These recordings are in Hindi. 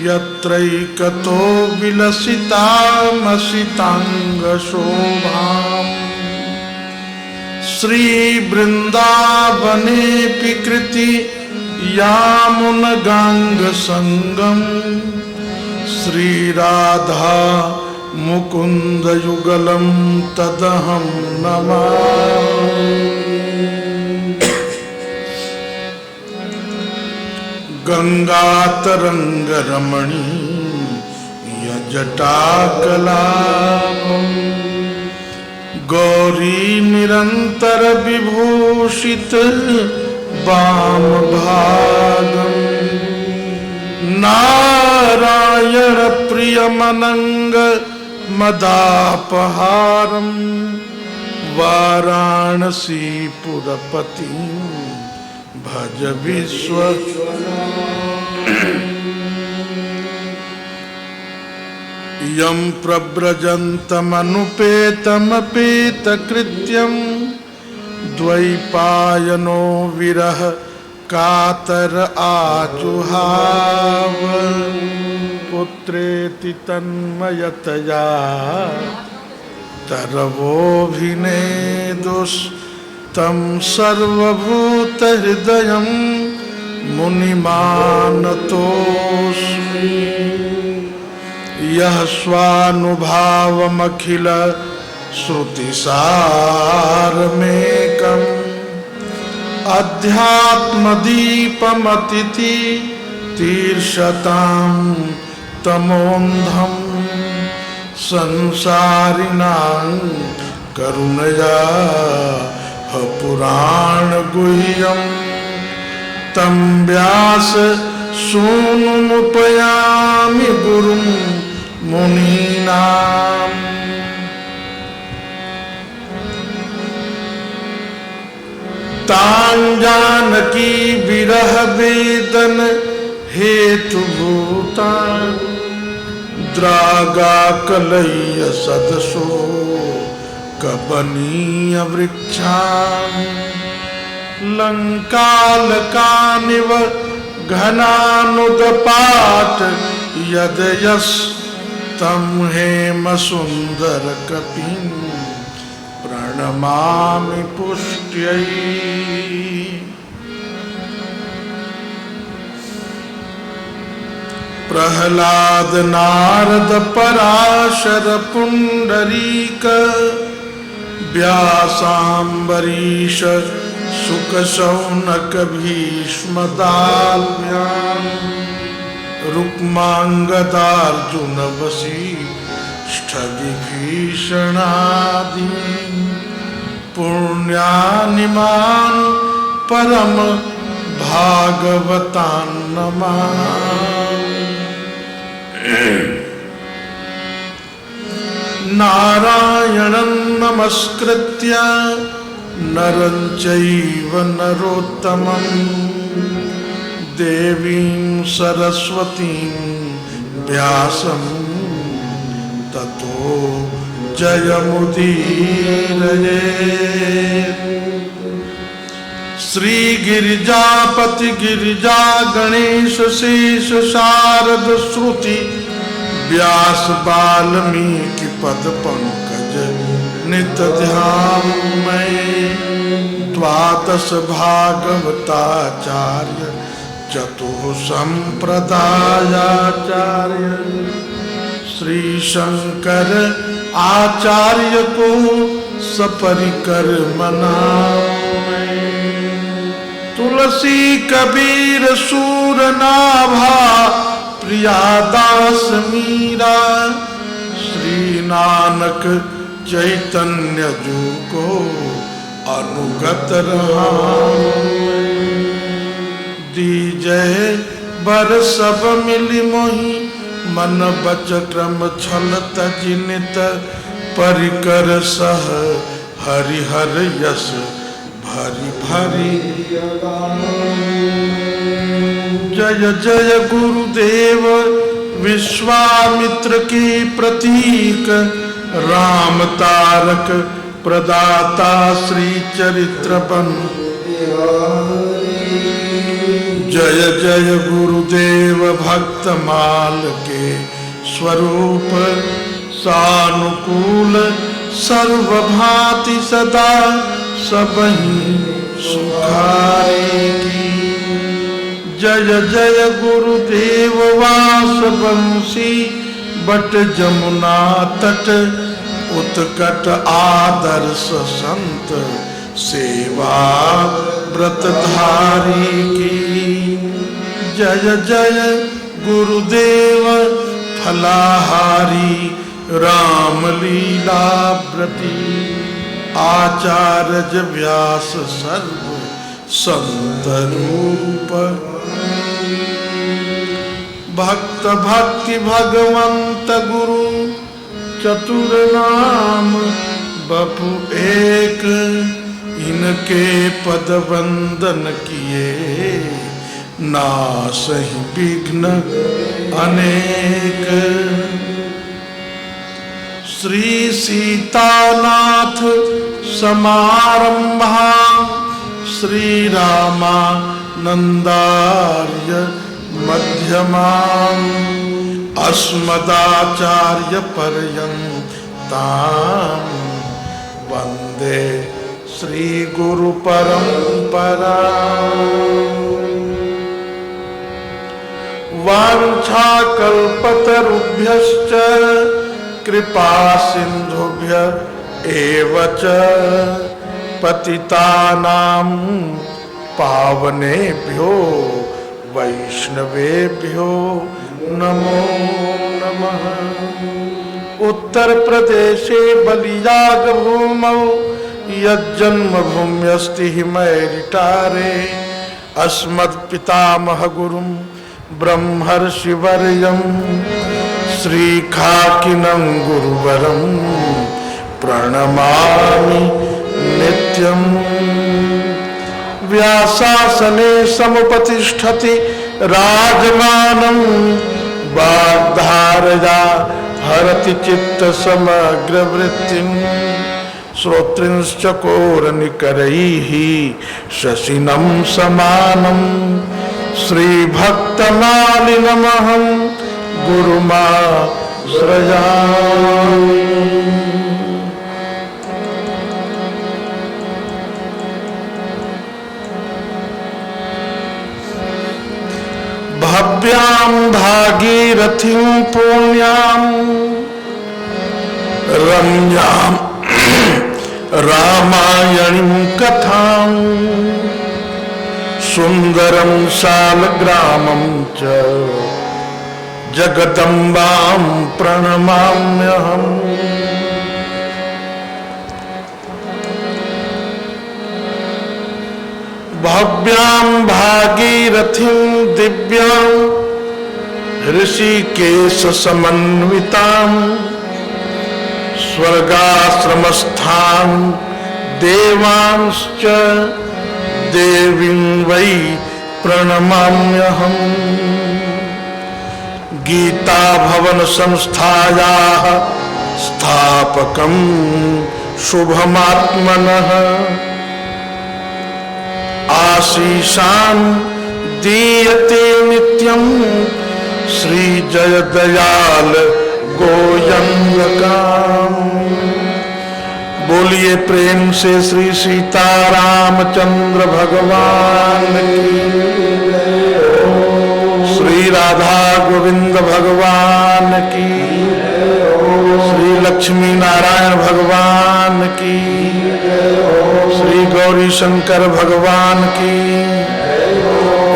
यत्रैकतो विलसितामसितांगशोभाम् श्रीवृन्दावनेऽपि कृति यामुनगाङ्गसङ्गम् श्रीराधा मुकुन्दयुगलं तदहं नमामि। गंगातरंगरमणीय जटाकलापम् गौरी निरंतर विभूषित वामभागम् नारायण प्रियमनंग मदापहारम् वाराणसीपुरपति भज विश्व यं प्रव्रजन्तमनुपेतमपेतकृत्यं द्वैपायनो विरह कातर आजुहाव पुत्रेति तन्मयतया तरवोऽभिनेदुस्तं सर्वभूतहृदयं मुनिमानतोऽस्मि। यः स्वानुभावमखिल श्रुतिसारमेकम् अध्यात्मदीपमतिथि तीर्षतां तमोन्धं संसारिणां करुणया पुराणगुह्यं तं व्यास सूनुमुपयामि गुरुं मुनीनाम्। तां जानकी विरह वेदन हेतुभूतान् द्रागाकलय्य सदसो कबनीय वृक्षान् लंकालकानिव घनानुदपाट यदयस्तं हेम सुंदर कपिं प्रणमामि पुष्ट्यै। प्रहलाद नारद पराशर पुंडरीक व्यासाम्बरीश सुक शौनक भीष्म दाल्म्यान् रुक्मांगदार्जुन वसिष्ठ विभीषणादीन् पुण्यानिमान् परम भागवतान् नमामि। नारायणं नमस्कृत्य नरं चैव नरोत्तमं देवीं सरस्वतीं व्यासं ततो जयमुदीरयेत्। श्री गिरिजापति गिरिजा गणेश शेष शारद श्रुति व्यास वाल्मीकि पद पंकज नित ध्यान में। द्वादश भागवताचार्य चतुः संप्रदायाचार्य श्री शंकर आचार्य को सपरिकर मनामि। तुलसी कबीर सूर नाभा प्रियादास मीरा श्री नानक चैतन्य जू को अनुगत रहा। दीजय बर सब मिली मोहि मन बच क्रम छल तजिनित परिकर सह हरिहर यश भरी भरी। जय जय गुरुदेव विश्वामित्र की प्रतीक राम तारक प्रदाता श्री चरित्र बन। जय जय गुरुदेव भक्तमाल के स्वरूप सानुकूल सर्वभांति सदा सबहि सुखारेगी। जय जय गुरुदेव वासवंशी बट जमुना तट उत्कट आदर्श संत सेवा व्रतधारी की। जय जय गुरुदेव फलाहारी राम लीला व्रती आचार्य व्यास सर्व संत रूप। भक्त भक्ति भगवंत गुरु चतुर नाम बपु एक। इनके पद वंदन किए नासहि विघ्न अनेक। श्री सीतानाथ समारंभा श्री रामानंदार्य मध्यमाम् अस्मदाचार्य पर्यन्ताम् वंदे श्री गुरु परंपरा। वाञ्छाकल्पतरुभ्यश्च कृपा सिन्धुभ्य एव च पतितानां पावनेभ्यो वैष्णवेभ्यो नमो नमः। उत्तर प्रदेशे बलियाग भूमौ यज्जन्मभूम्यस्ति हिमैरिटारे अस्मत्पितामह गुरुं ब्रह्मर्षिवर्यं श्रीखाकिनं गुरुवरं प्रणमामि नित्यम्। व्यासासने समुपतिष्ठति राजमानं वाग्धारया हरति चित्त समग्र वृत्तिम्। श्रोत्रिंश्चकोरनिकरैः शशिनं समानं श्रीभक्तमालिनमहं गुरुमाश्रयामि। भव्यां भागीरथीं पुण्यां रम्यां रामायणीं कथां सुंदरं शालग्रामं च जगदम्बां प्रणमाम्यहम्। भव्यां भागीरथीं दिव्यां ऋषिकेश समन्वितां स्वर्गाश्रमस्थां देवांश्च देवीं वै प्रणमाम्यहम्। गीता भवन संस्थायाः स्थापकं शुभमात्मनः आशीषान् दीयते नित्यं श्री जय दयाल गोयंगकाम। बोलिए प्रेम से श्री सीतारामचंद्र भगवान की, श्री राधा गोविंद भगवान की, श्री लक्ष्मी नारायण भगवान की, श्री गौरी शंकर भगवान की,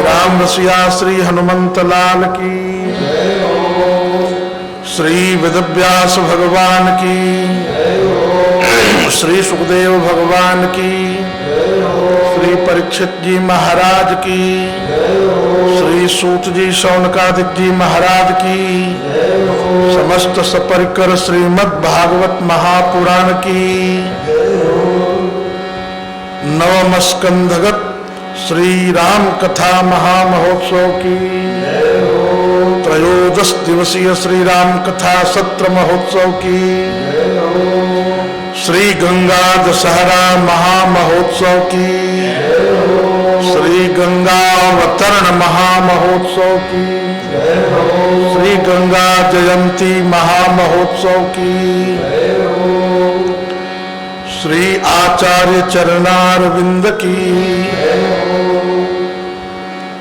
राम रसिया श्री हनुमंत लाल की, श्री वेदव्यास भगवान की, श्री सुखदेव भगवान की, श्री परीक्षित जी महाराज की, श्री सूत जी शौनकादिक जी महाराज की, समस्त सपरिकर श्रीमद् भागवत महापुराण की, नवम स्कंधगत श्री राम कथा महामहोत्सव की, त्रयोदश दिवसीय श्री राम कथा सत्र महोत्सव की, श्री गंगा दशहरा महामहोत्सव की, श्री गंगा अवतरण महामहोत्सव की, श्री गंगा जयंती महामहोत्सव की, श्री आचार्य चरणारविंद की,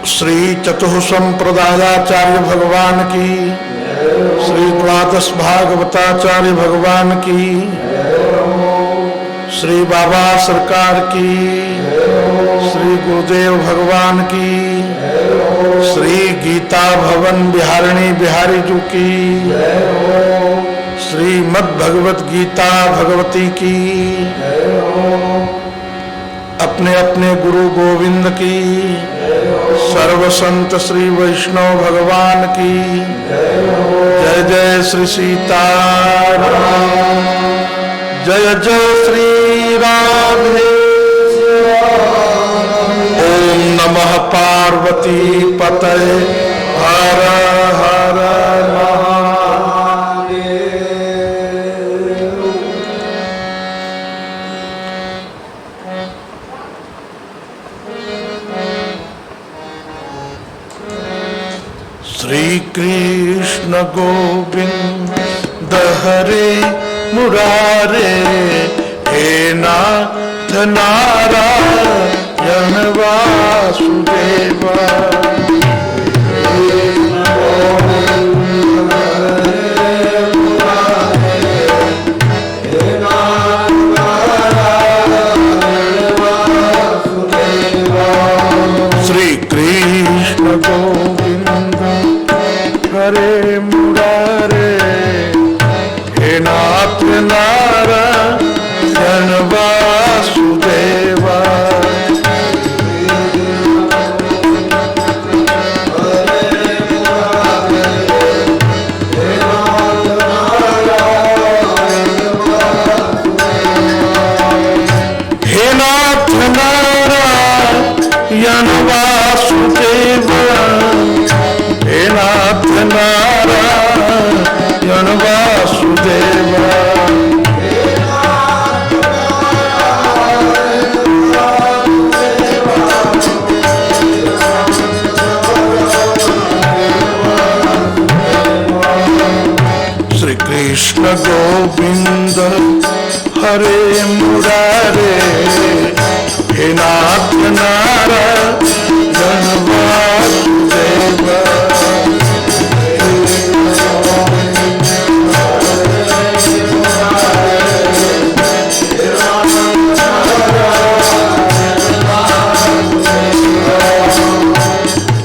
श्री चतुःसंप्रदायाचार्य भगवान की, श्री द्वादश भागवताचार्य भगवान की, श्री बाबा सरकार की, श्री गुरुदेव भगवान की, श्री गीता भवन बिहारिणी बिहारी जी की, श्रीमद् भगवत गीता भगवती की, अपने अपने गुरु गोविंद की, सर्व संत श्री वैष्णव भगवान की। जय जय श्री सीताराम, जय जय श्री राधे। ओम नमः पार्वती पतये हर हर महादेव। श्री कृष्ण गोविंद हरे मुरारे, हे नाथ नारायण वासुदेवा। श्री कृष्ण गोविंद हरे मुरारे, हे नाथ नारायण वासुदेवा। हे नाथ नारायण वासुदेवा, हे नाथ नारायण वासुदेवा। श्री कृष्ण गोविंद हरे मुरारे, हे नाथ नारायण वासुदेवा।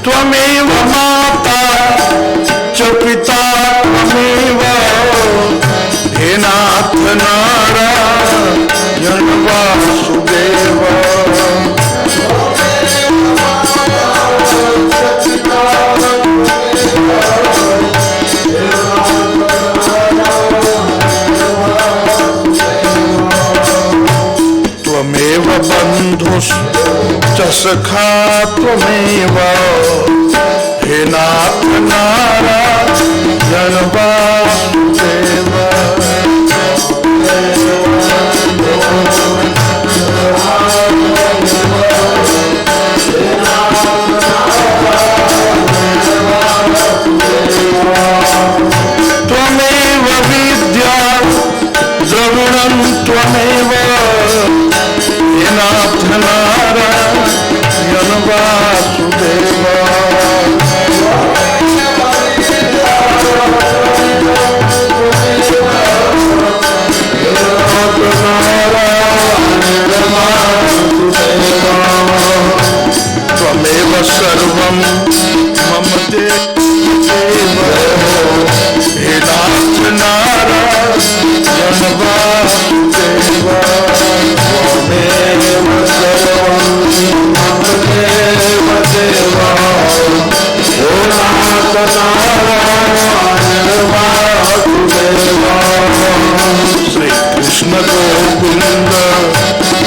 त्वमेव माता च पिता त्वमेव, हे नाथ नारायण वासुदेवा। चषखा त्वमेव हे नाथ नारायण वासुदेव। त्वमेव विद्या द्रविणं त्वमेव हे नाथ नारायण वासुदेव। त्वमेव सर्वं मम देव हे नाथ नारायण वासुदेव। त्वमेव सर्वं मम देव हे नाथ नारायण वासुदेव। श्री कृष्ण गोविंद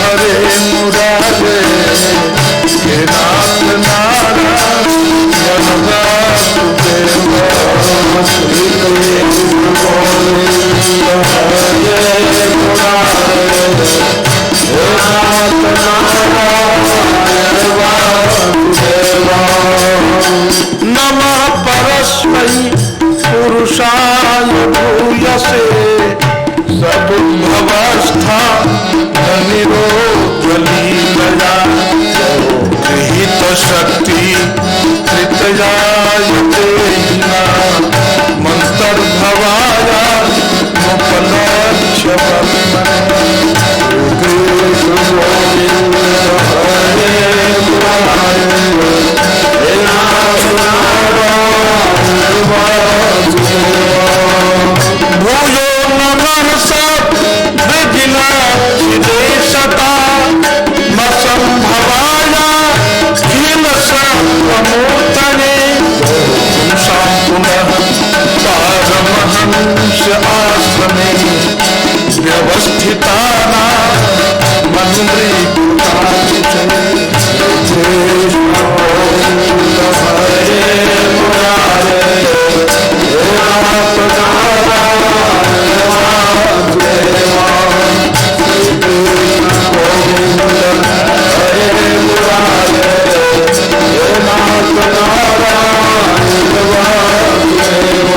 हरे मुरारे हे नाथ नारायण वासुदेव। श्री कृष्ण गोविंद हरे मुरारे हे नाथ नारायण वासुदेव। नमः परस्मै पुरुषाय भूयसे सदुद्भवस्था निरोधलीलया गृहीत शक्ति कृतयायते मंतर्भवाय मुपलक्ष्य कृष्ण गोविंद हरे मुरारे हे नाथ नारायण वासुदेव। भूयो नमः सद्विघ्नचिदेशता मसंभवाय खिलसत्त्वमूर्तये पुनः पारमहंस आश्रमे व्यवस्थितानां मनुमृत्युकार्ये कृष्ण गोविंद हरे मुरारे हे नाथ नारायण वासुदेव। कृष्ण गोविंद हरे मुरारे हे नाथ नारायण वासुदेव।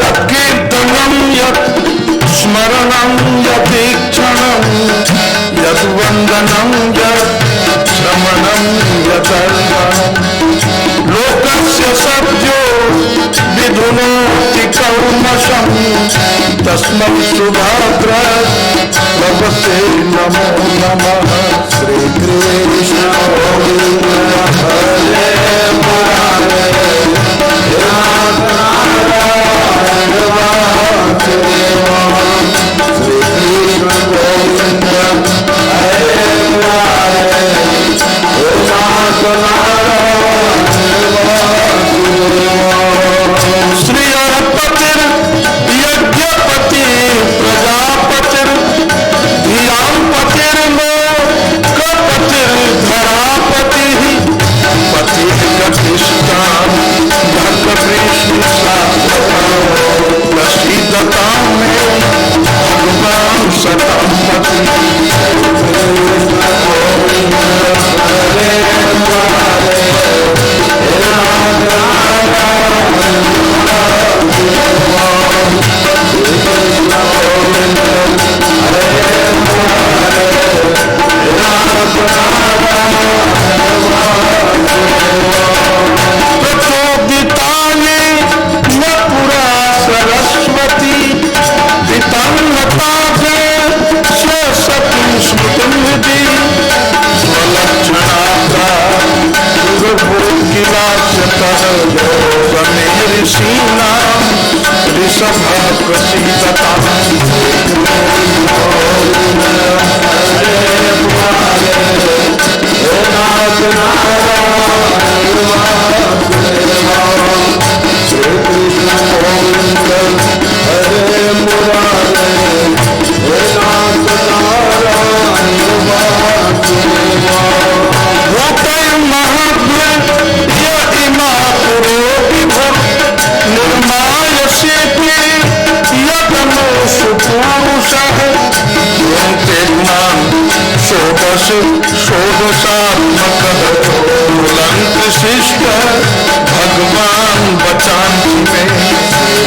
यत्कीर्तनं यत् स्मरणं यदीक्षणं यद्वन्दनं यत् श्रवणं यदर्पणं लोकस्य सद्यो विधुनोति कौमशं तस्मै शुभाग्रवसे नमो नमः। श्री कृष्ण गोविंद हरे मुरारे हे नाथ नारायण वासुदेव। श्री कृष्ण गोविंद हरे मुरारे हे नाथ नारायण वासुदेव। श्रियपतिर् यज्ञपति प्रजापतिर् धियां पतिर्लोकपतिर्धरापतिः पतिः प्रतिष्ठां भक्तकृष्णशास्त्रं प्रसीदतां मे भगवान् सतं पतिः। कृष्ण गोविंद हरे मुरारे हे नाथ नारायण वासुदेव। कृष्ण गोविंद हरे मुरारे हे नाथ नारायण वासुदेव। प्रचोदिताये न पुरा सरस्वती वितन्नताजे स्वसती स्मृतिं हृदि स्वलक्षणात्रा दुर्भोगिलास्यतः योगमे ऋषीणां ऋषभः प्रसीदताम्। हरे मुरारे हे नाथ नारायण वासुदेव। श्री कृष्ण गोविंद हरे मुरारे हे नाथ नारायण वासुदेव। षोडशात्मक तुलंक शिष्ट भगवान बचान में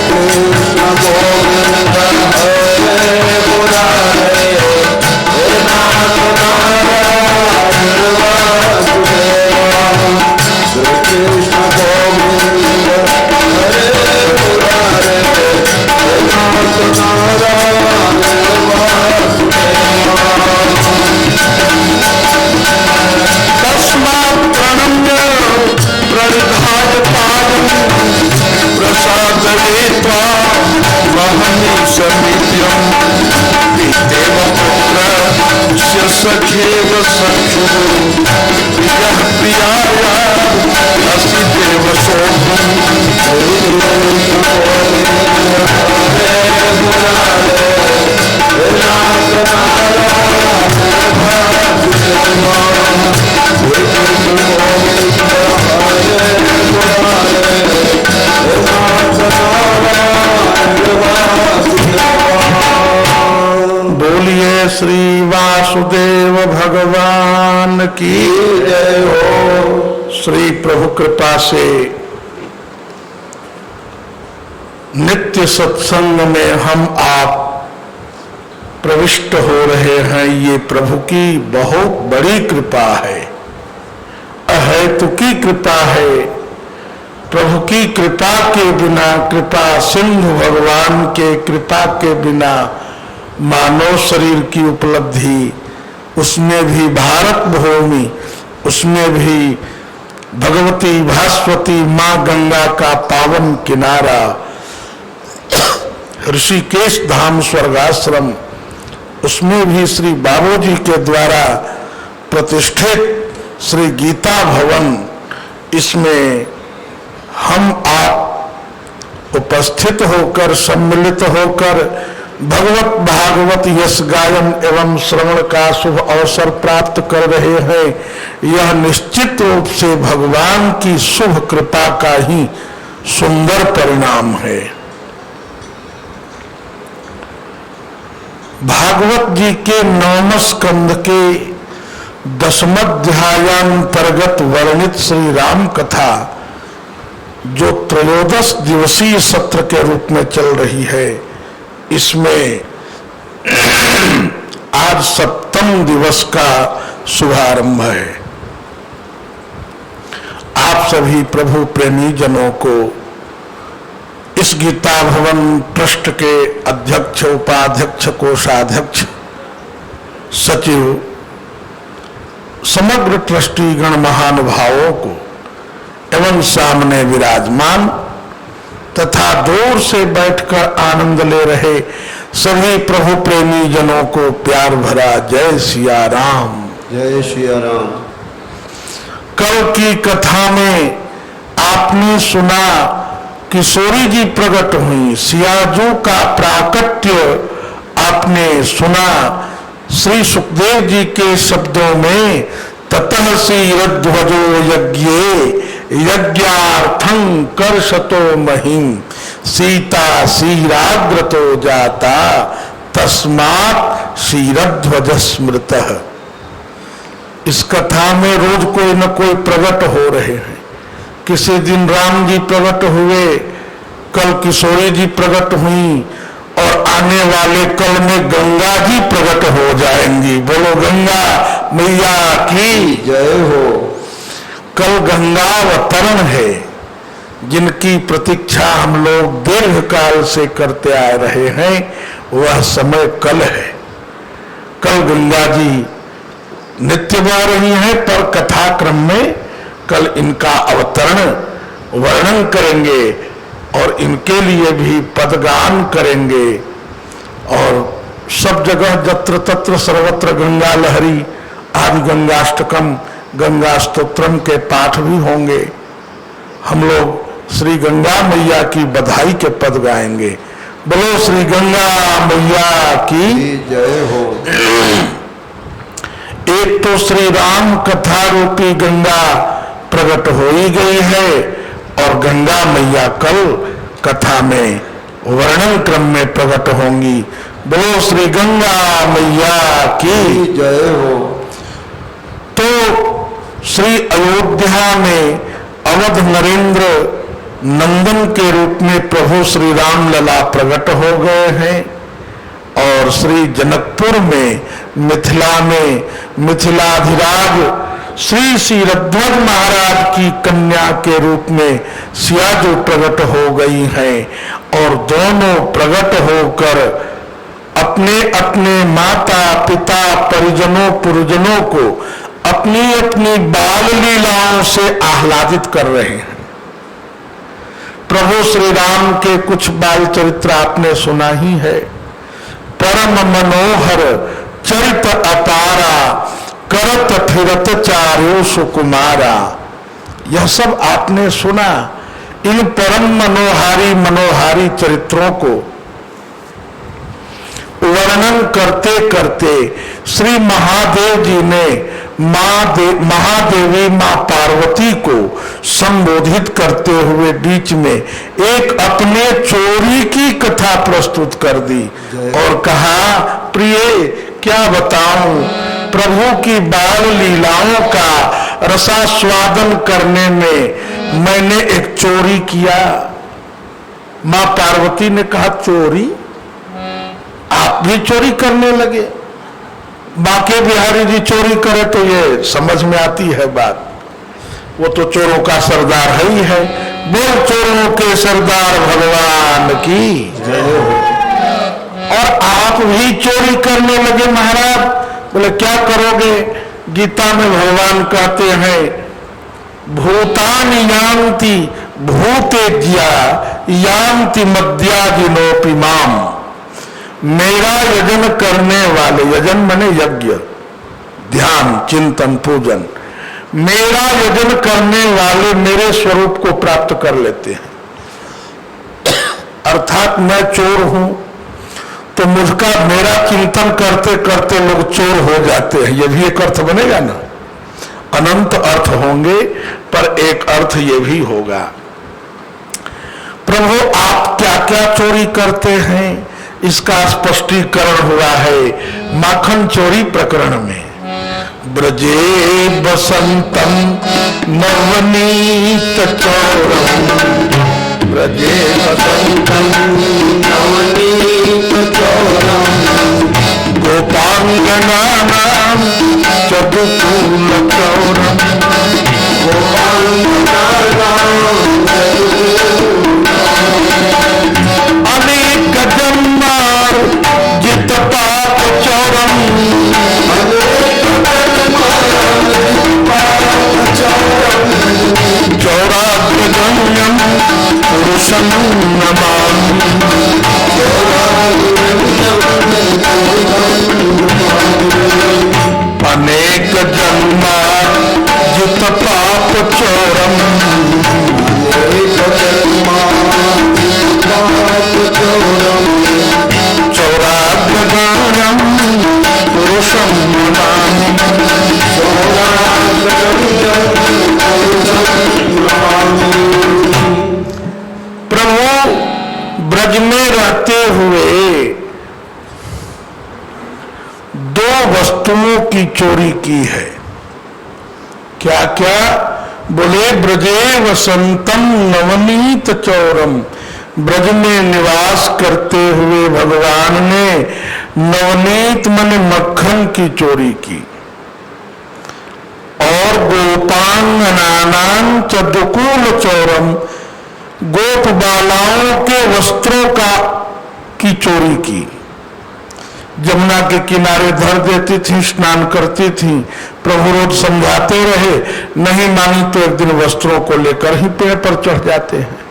कृष्ण गोविंद हरे मुरारे हे नाथ नारायण वासुदेवा श्री कृष्ण गोविंद हरे मुरारे हे नाथ नारायण वासुदेवा तस्मात् प्रणम्य प्रणिधाय पादं प्रसादयित्वा महनीशमित्यं पितेव पुत्रस्य सखेव सख्युः प्रियः प्रियाय असि देव सोऽहं बोलिए श्री वासुदेव भगवान की जय हो। श्री प्रभु कृपा से नित्य सत्संग में हम आप प्रविष्ट हो रहे हैं, ये प्रभु की बहुत बड़ी कृपा है, अहेतुकी कृपा है। प्रभु की कृपा के बिना, कृपा सिंधु भगवान के कृपा के बिना मानव शरीर की उपलब्धि, उसमें भी भारत भूमि, उसमें भी भगवती भास्वती माँ गंगा का पावन किनारा, ऋषिकेश धाम स्वर्गाश्रम, उसमें भी श्री बाबूजी के द्वारा प्रतिष्ठित श्री गीता भवन, इसमें हम आप उपस्थित होकर, सम्मिलित होकर भगवत भागवत यश गायन एवं श्रवण का शुभ अवसर प्राप्त कर रहे हैं। यह निश्चित रूप से भगवान की शुभ कृपा का ही सुंदर परिणाम है। भागवत जी के 9वें स्कंद के 10वें अध्यायांतर्गत वर्णित श्री राम कथा, जो त्रयोदश दिवसीय सत्र के रूप में चल रही है, इसमें आज 7वें दिवस का शुभारंभ है। आप सभी प्रभु प्रेमी जनों को इस गीता भवन ट्रस्ट के अध्यक्ष, उपाध्यक्ष, कोषाध्यक्ष, सचिव, समग्र ट्रस्टी गण महानुभावों को एवं सामने विराजमान तथा दूर से बैठकर आनंद ले रहे सभी प्रभु प्रेमी जनों को प्यार भरा जय सिया राम। जय सिया राम। कल की कथा में आपने सुना किशोरी जी प्रकट हुई, सियाजू का प्राकट्य आपने सुना। श्री सुखदेव जी के शब्दों में ततः सीरध्वजो यज्ञे यज्ञार्थं कर्षतो महिं सीता सीराग्रतो जाता तस्मात् शीरध्वज स्मृतः। इस कथा में रोज कोई न कोई प्रकट हो रहे हैं। किसी दिन राम जी प्रकट हुए, कल किशोरी जी प्रकट हुई और आने वाले कल में गंगा जी प्रकट हो जाएंगी। बोलो गंगा मैया की जय हो। कल गंगा अवतरण है, जिनकी प्रतीक्षा हम लोग दीर्घ काल से करते आ रहे हैं, वह समय कल है। कल गंगा जी नित्य बह रही हैं, पर कथा क्रम में कल इनका अवतरण वर्णन करेंगे और इनके लिए भी पदगान करेंगे। और सब जगह जत्र तत्र सर्वत्र गंगा लहरी आदि गंगाष्टकम, गंगा स्तोत्रम के पाठ भी होंगे। हम लोग श्री गंगा मैया की बधाई के पद गाएंगे। बोलो श्री गंगा मैया की जय हो। एक तो श्री राम कथा रूपी गंगा प्रकट हो ही गई है और गंगा मैया कल कथा में वर्णन क्रम में प्रकट होंगी। बोलो श्री गंगा मैया की जय हो। तो श्री अयोध्या में अवध नरेंद्र नंदन के रूप में प्रभु श्री राम लला प्रकट हो गए हैं और श्री जनकपुर में मिथिला में मिथिलाधिराज श्री क्षीरध्वज महाराज की कन्या के रूप में सियाजू प्रकट हो गई हैं और दोनों प्रकट होकर अपने अपने माता पिता परिजनों पुरजनों को अपनी अपनी बाल लीलाओं से आह्लादित कर रहे हैं। प्रभु श्री राम के कुछ बाल चरित्र आपने सुना ही है। परम मनोहर चरित अपारा करत फिरत चार्यो सुकुमारा, यह सब आपने सुना। इन परम मनोहारी चरित्रों को वर्णन करते करते श्री महादेव जी ने महादेवी मां पार्वती को संबोधित करते हुए बीच में एक अपने चोरी की कथा प्रस्तुत कर दी और कहा, प्रिय क्या बताऊं, प्रभु की बाल लीलाओं का रसास्वादन करने में मैंने एक चोरी किया। मां पार्वती ने कहा, चोरी? आप भी चोरी करने लगे? बाके बिहारी जी चोरी करे तो ये समझ में आती है बात, वो तो चोरों का सरदार है ही है। बोल चोरों के सरदार भगवान की जय हो। और आप भी चोरी करने लगे महाराज? बोले क्या करोगे? गीता में भगवान कहते हैं, भूतानि यान्ति भूतेज्या यान्ति मद्याजिनोपि माम। मेरा यजन करने वाले, यजन माने यज्ञ, ध्यान, चिंतन, पूजन, मेरा यजन करने वाले मेरे स्वरूप को प्राप्त कर लेते हैं। अर्थात मैं चोर हूं तो मुझका मेरा चिंतन करते करते लोग चोर हो जाते हैं। यह भी एक अर्थ बनेगा ना। अनंत अर्थ होंगे पर एक अर्थ यह भी होगा। प्रभु आप क्या क्या चोरी करते हैं इसका स्पष्टीकरण हुआ है माखन चोरी प्रकरण में। ब्रजे बसंतम नवनीत चौरम, ब्रजे बसंतम नवनीत चौरम, गोपांगनानां चतुकूल चौरम, अनेक जन्मार जित पाप चौरम, चौराग्रगम्यम पुरुषं नमामि, अनेक जन्मार जित पाप चौरम, चौराग्रगम्यम पुरुषं नमामि, प्रभु ब्रज में रहते हुए दो वस्तुओं की चोरी की है। क्या क्या? बोले ब्रजे वसंतम नवनीत चौरम, ब्रज में निवास करते हुए भगवान ने नवनीत मन मक्खन की चोरी की और गोपांगनानां चतुकूल चौरम, गोप बालाओं के वस्त्रों की चोरी की। जमुना के किनारे धर देती थी, स्नान करती थी। प्रभु रोज समझाते रहे, नहीं मानी तो एक दिन वस्त्रों को लेकर ही पेड़ पर चढ़ जाते हैं।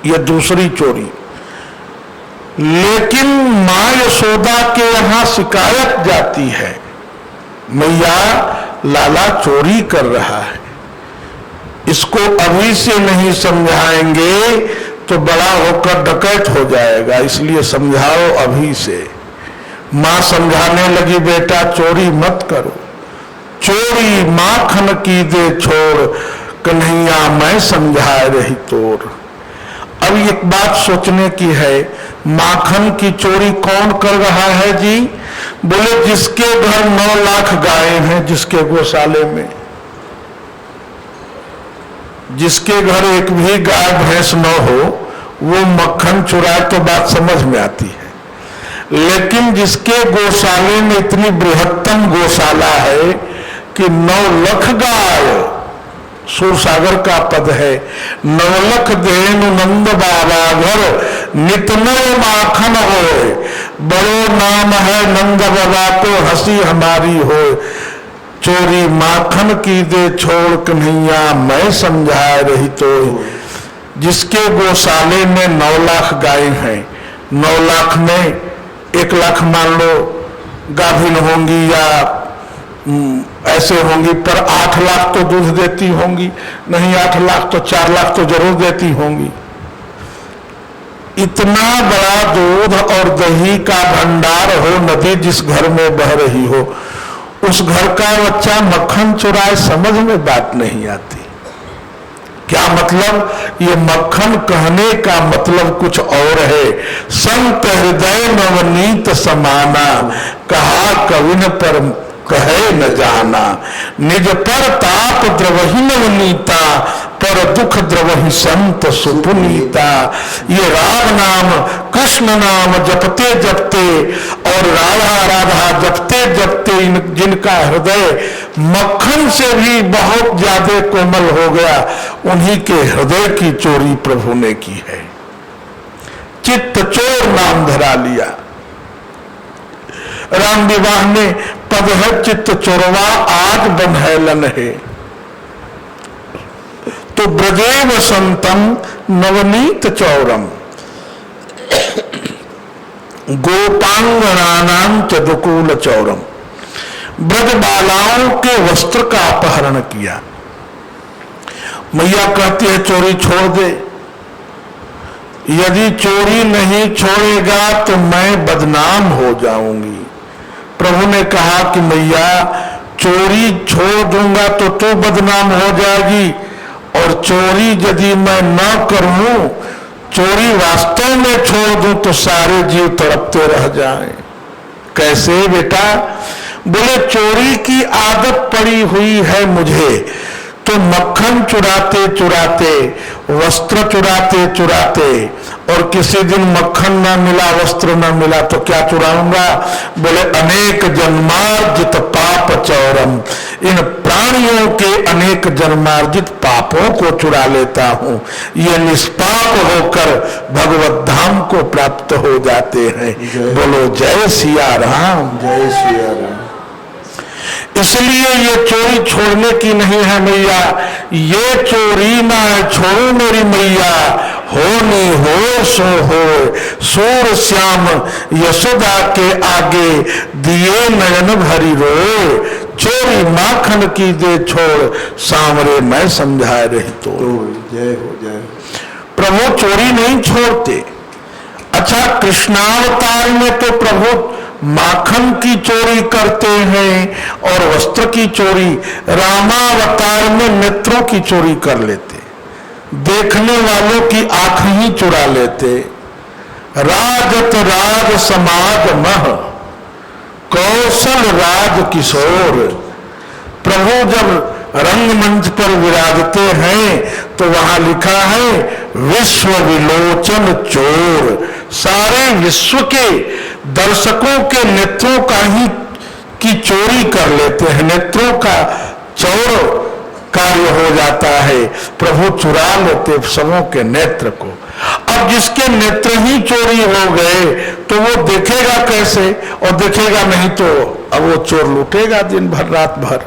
यह दूसरी चोरी। लेकिन मां यशोदा के यहां शिकायत जाती है, मैया लाला चोरी कर रहा है, इसको अभी से नहीं समझाएंगे तो बड़ा होकर डकैत हो जाएगा, इसलिए समझाओ अभी से। मां समझाने लगी, बेटा चोरी मत करो, चोरी माखन की दे छोड़, कन्हैया मैं समझाए रही तोर। अब एक बात सोचने की है, माखन की चोरी कौन कर रहा है जी? बोले जिसके घर 9 लाख गायें हैं, जिसके गौशाले में, जिसके घर एक भी गाय भैंस न हो, वो मक्खन चुराए तो बात समझ में आती है। लेकिन जिसके गौशाले में इतनी बृहत्तम गौशाला है कि 9 लाख गाय, सूरसागर का पद है, 9 लाख धेनु नंद बाबा घर नितनय माखन होए, बड़ो नाम है नंद बाबा को हंसी हमारी हो, चोरी माखन की दे छोड़ कन्हैया मैं समझाए रही तो। जिसके गौशाले में 9 लाख गाय हैं, 9 लाख में 1 लाख मान लो गाभिन होंगी या ऐसे होंगी, पर 8 लाख तो दूध देती होंगी, नहीं 8 लाख तो 4 लाख तो जरूर देती होंगी। इतना बड़ा दूध और दही का भंडार हो, नदी जिस घर में बह रही हो, उस घर का बच्चा मक्खन चुराए, समझ में बात नहीं आती। क्या मतलब? ये मक्खन कहने का मतलब कुछ और है। संत हृदय नवनीत समाना, कहा कवि न पर कहे न जाना, निज पर ताप द्रवहि नवनीता, पर दुख द्रवहि संत सुपुनीता। ये राम नाम कृष्ण नाम जपते जपते और राधा राधा जपते जपते जिनका हृदय मक्खन से भी बहुत ज्यादा कोमल हो गया, उन्हीं के हृदय की चोरी प्रभु ने की है। चित्त चोर नाम धरा लिया। राम विवाह में पद है चित्त चोरवा आज बंधैलन है, तो ब्रजे वसंतम नवनीत चौरम, गोपांगनानां च दुकूल चौरम। ब्रज बालाओं के वस्त्र का अपहरण किया। मैया कहती है चोरी छोड़ दे, यदि चोरी नहीं छोड़ेगा तो मैं बदनाम हो जाऊंगी। प्रभु ने कहा कि मैया चोरी छोड़ दूंगा तो तू बदनाम हो जाएगी, और चोरी यदि मैं न करूं, चोरी वास्तव में छोड़ दूं तो सारे जीव तड़पते रह जाएं। कैसे बेटा? बोले चोरी की आदत पड़ी हुई है मुझे, तो मक्खन चुराते चुराते, वस्त्र चुराते चुराते, और किसी दिन मक्खन ना मिला, वस्त्र ना मिला तो क्या चुराऊंगा? बोले अनेक जन्मार्जित पाप चौरम, इन प्राणियों के अनेक जन्मार्जित पापों को चुरा लेता हूं। ये निष्पाप होकर भगवत धाम को प्राप्त हो जाते हैं। बोलो जय सिया राम। जय सिया राम। इसलिए ये चोरी छोड़ने की नहीं है मैया, ये चोरी ना छोड़ो मेरी मैया, होनी हो सो हो, सूर श्याम यशोदा के आगे दिए नयन भरी रोए, चोरी माखन की दे छोड़ सांवरे मैं समझाए रही तो। जय हो जय। प्रभु चोरी नहीं छोड़ते। अच्छा, कृष्णावतार में तो प्रभु माखन की चोरी करते हैं और वस्त्र की चोरी, रामावतार में नेत्रों की चोरी कर लेते, देखने वालों की आंख ही चुरा लेते। राजत राज समाज मह, कौशल राज किशोर। प्रभु जब रंगमंच पर विराजते हैं तो वहां लिखा है विश्व विलोचन चोर। सारे विश्व के दर्शकों के नेत्रों का ही की चोरी कर लेते हैं, नेत्रों का चोर कार्य हो जाता है। प्रभु चुरा लेते सबों के नेत्र को। अब जिसके नेत्र ही चोरी हो गए तो वो देखेगा कैसे? और देखेगा नहीं तो अब वो चोर लूटेगा दिन भर रात भर।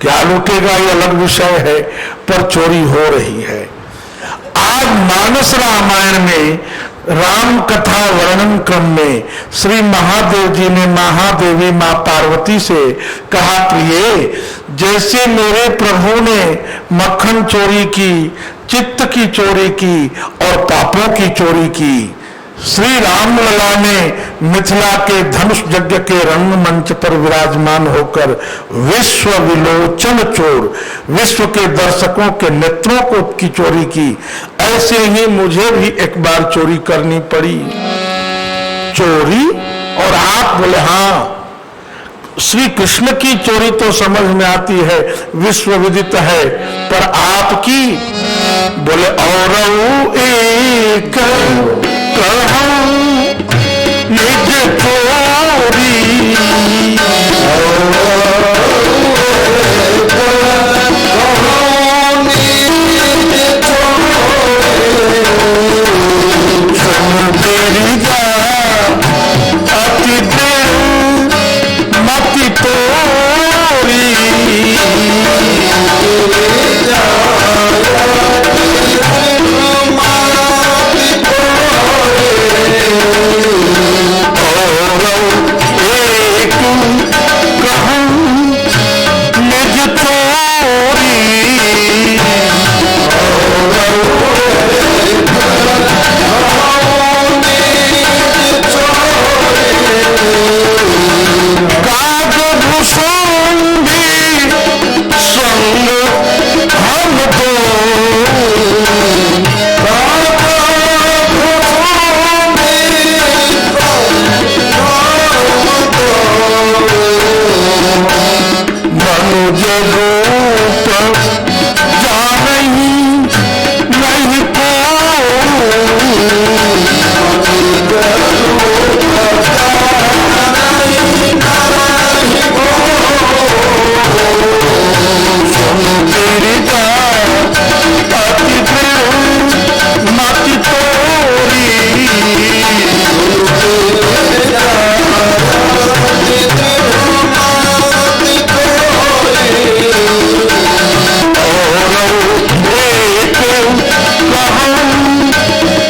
क्या लूटेगा ये अलग विषय है, पर चोरी हो रही है। आज मानस रामायण में राम कथा वर्णन क्रम में श्री महादेव जी ने महादेवी मां पार्वती से कहा, प्रिय, जैसे मेरे प्रभु ने मक्खन चोरी की, चित्त की चोरी की और पापों की चोरी की, श्री रामलला ने मिथिला के धनुष यज्ञ के रंगमंच पर विराजमान होकर विश्व विलोचन चोर, विश्व के दर्शकों के नेत्रों को की चोरी की, ऐसे ही मुझे भी एक बार चोरी करनी पड़ी। चोरी और आप? बोले हाँ, श्री कृष्ण की चोरी तो समझ में आती है, विश्व विदित है, पर आपकी? बोले और एक कहूं निज चोरी, तेरी जात अति दिल मति तोरी, एक कहूं निज चोरी, काग भुसुंडी संग हम दो, मनुज रूप जानही नहीं को, तेरी जात अति दिल मति तोरी,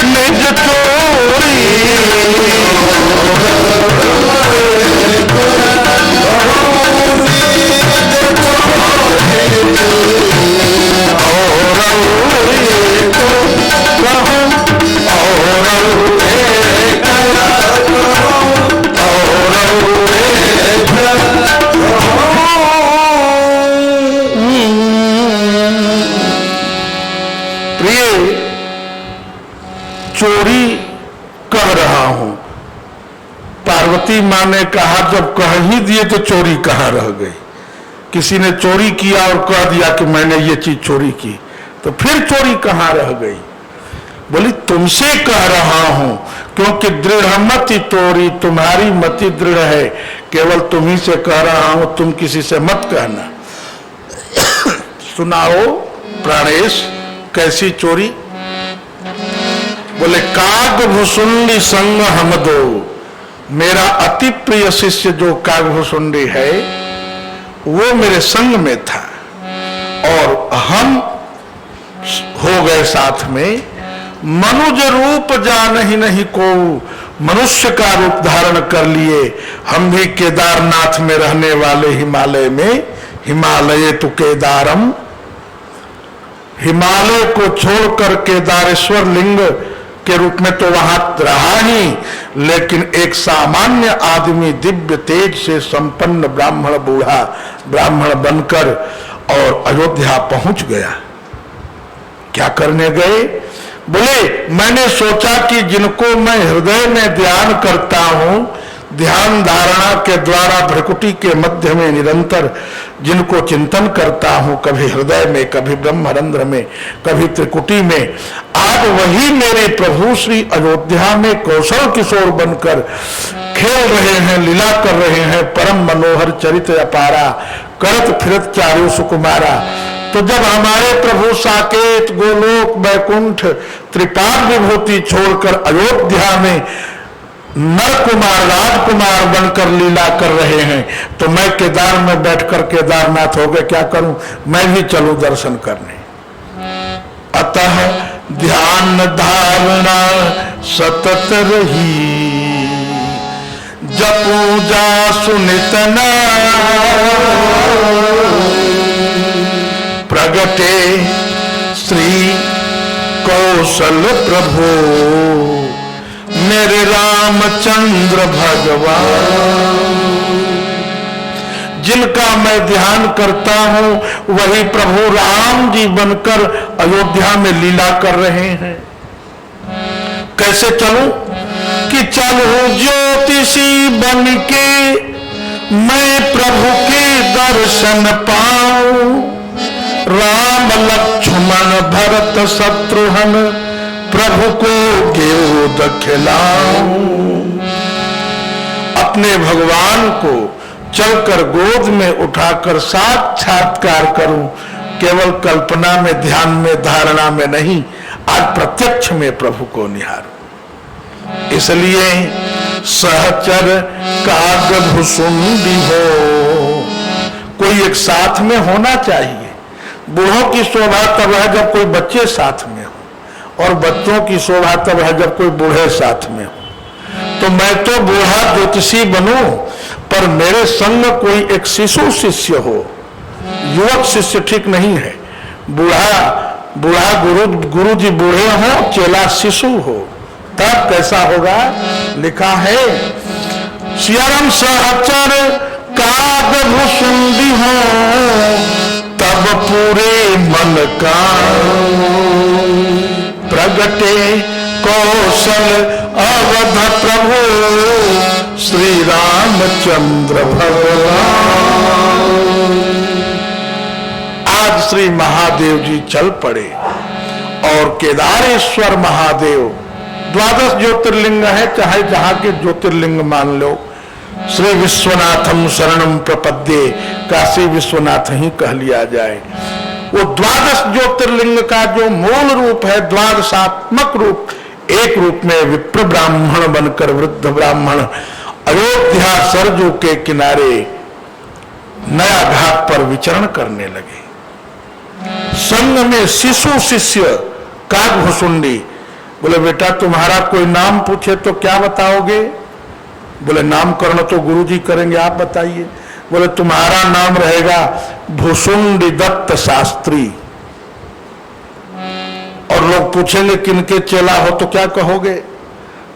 निज चोरी, प्रिय चोरी कह रहा हूं। पार्वती मां ने कहा जब कह ही दिए तो चोरी कहां रह गई। किसी ने चोरी किया और कह दिया कि मैंने ये चीज चोरी की, तो फिर चोरी कहां रह गई? बोली तुमसे कह रहा हूं, क्योंकि दृढ़ मति तोरी, तुम्हारी मति दृढ़ है, केवल तुम्ही से कह रहा हूं, तुम किसी से मत कहना। सुनाओ प्राणेश, कैसी चोरी? बोले कागभुसुंडी संग हम दो, मेरा अति प्रिय शिष्य जो कागभुसुंडी है वो मेरे संग में था और हम हो गए साथ में। मनुज रूप जान ही नहीं को, मनुष्य का रूप धारण कर लिए। हम भी केदारनाथ में रहने वाले हिमालय में, हिमालय तो केदारम, हिमालय को छोड़कर केदारेश्वर लिंग के रूप में तो वहां रहा ही, लेकिन एक सामान्य आदमी दिव्य तेज से संपन्न ब्राह्मण, बूढ़ा ब्राह्मण बनकर और अयोध्या पहुंच गया। क्या करने गए? बोले मैंने सोचा कि जिनको मैं हृदय में ध्यान करता हूं, ध्यान धारणा के द्वारा भ्रकुटी के मध्य में निरंतर जिनको चिंतन करता हूं, कभी हृदय में, कभी ब्रह्मरंध्र में, कभी त्रिकुटी में, आज वही मेरे प्रभु श्री अयोध्या में कौशल किशोर बनकर खेल रहे हैं, लीला कर रहे हैं। परम मनोहर चरित्र अपारा, करत फिरत चारु सुकुमारा। तो जब हमारे प्रभु साकेत, गोलोक, बैकुंठ, त्रिपाद विभूति छोड़कर अयोध्या में नर कुमार, राजकुमार बनकर लीला कर रहे हैं, तो मैं केदार में बैठकर केदारनाथ हो गए, क्या करूं? मैं भी चलूं दर्शन करने। अतः ध्यान धारणा सतत रही, जपू जा सुनितना, प्रगटे श्री कौशल प्रभु, मेरे रामचंद्र भगवान। जिनका मैं ध्यान करता हूं वही प्रभु राम जी बनकर अयोध्या में लीला कर रहे हैं। कैसे चलूं? कि चलूं ज्योति ज्योतिषी बन के मैं प्रभु के दर्शन पाऊं, राम लक्ष्मण भरत शत्रुघ्न प्रभु को गेद खिलाऊं। अपने भगवान को चलकर गोद में उठाकर साक्षात्कार करूं, केवल कल्पना में, ध्यान में, धारणा में नहीं, आज प्रत्यक्ष में प्रभु को निहारूं। इसलिए सहचर काग भुसुंडी हो, कोई एक साथ में होना चाहिए। बूढ़ों की शोभा तब है जब कोई बच्चे साथ में हो, और बच्चों की शोभा तब है जब कोई बूढ़े साथ में हो। तो मैं तो बूढ़ा ज्योतिषी बनूं, पर मेरे संग कोई एक शिशु शिष्य हो। युवक शिष्य ठीक नहीं है, बूढ़ा गुरु जी बूढ़े हो, चेला शिशु हो, तब कैसा होगा। लिखा है सियाराम सहचर काग भुसुंडी हो, तब पूरे मन का प्रगटे कौशल अवध प्रभु श्री रामचंद्र भगवान। आज श्री महादेव जी चल पड़े और केदारेश्वर महादेव, द्वादश ज्योतिर्लिंग है, चाहे जहां के ज्योतिर्लिंग मान लो। श्री विश्वनाथम शरणम प्रपद्ये, काशी विश्वनाथ ही कह लिया जाए। वो द्वादश ज्योतिर्लिंग का जो मूल रूप है, द्वादशात्मक रूप, एक रूप में विप्र ब्राह्मण बनकर वृद्ध ब्राह्मण अयोध्या सरजू के किनारे नया घाट पर विचरण करने लगे। संग में शिशु शिष्य काग भुसुंडी। बोले बेटा तुम्हारा कोई नाम पूछे तो क्या बताओगे? बोले नामकरण तो गुरुजी करेंगे, आप बताइए। बोले तुम्हारा नाम रहेगा भुसुंडी दत्त शास्त्री। और लोग पूछेंगे किनके चेला हो तो क्या कहोगे?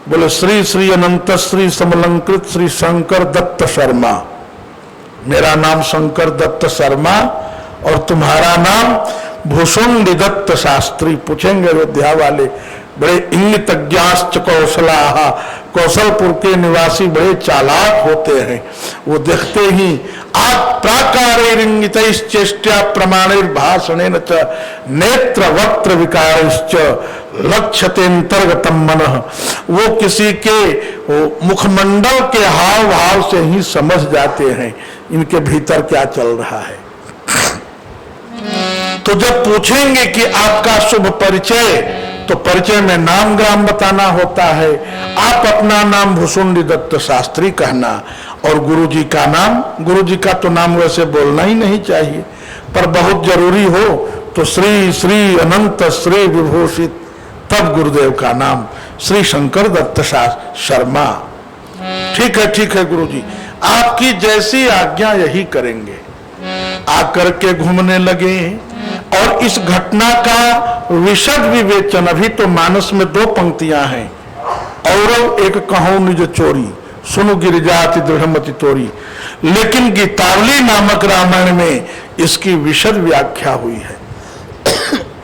बोले श्री श्री अनंत श्री समलंकृत श्री शंकर दत्त शर्मा। मेरा नाम शंकर दत्त शर्मा और तुम्हारा नाम भुसुंडी दत्त शास्त्री। पूछेंगे अयोध्या वाले, बड़े इंगितज्ञाश्च कौशलाः, कौशलपुर के निवासी बड़े चालाक होते हैं। वो देखते ही आप प्राकारेरिंगितैश्चेष्ट्या प्रमाणैर्भाषणेन च नेत्र वक्त्र विकारैश्च लक्ष्यतेऽन्तर्गतं मनः। वो किसी के मुखमंडल के हाव भाव से ही समझ जाते हैं इनके भीतर क्या चल रहा है। तो जब पूछेंगे कि आपका शुभ परिचय, तो परिचय में नाम ग्राम बताना होता है। आप अपना नाम भुसुंडी दत्त शास्त्री कहना और गुरुजी का नाम, गुरुजी का तो नाम वैसे बोलना ही नहीं चाहिए, पर बहुत जरूरी हो तो श्री श्री अनंत श्री विभूषित, तब गुरुदेव का नाम श्री शंकर दत्त शर्मा। ठीक है गुरुजी, आपकी जैसी आज्ञा यही करेंगे। आकर के घूमने लगे और इस घटना का विशद विवेचन, अभी तो मानस में 2 पंक्तियां हैं, और एक कहो निज चोरी सुनु गिरिजाति दृढ़मति तोरी, लेकिन गीतावली नामक रामायण में इसकी विशद व्याख्या हुई है।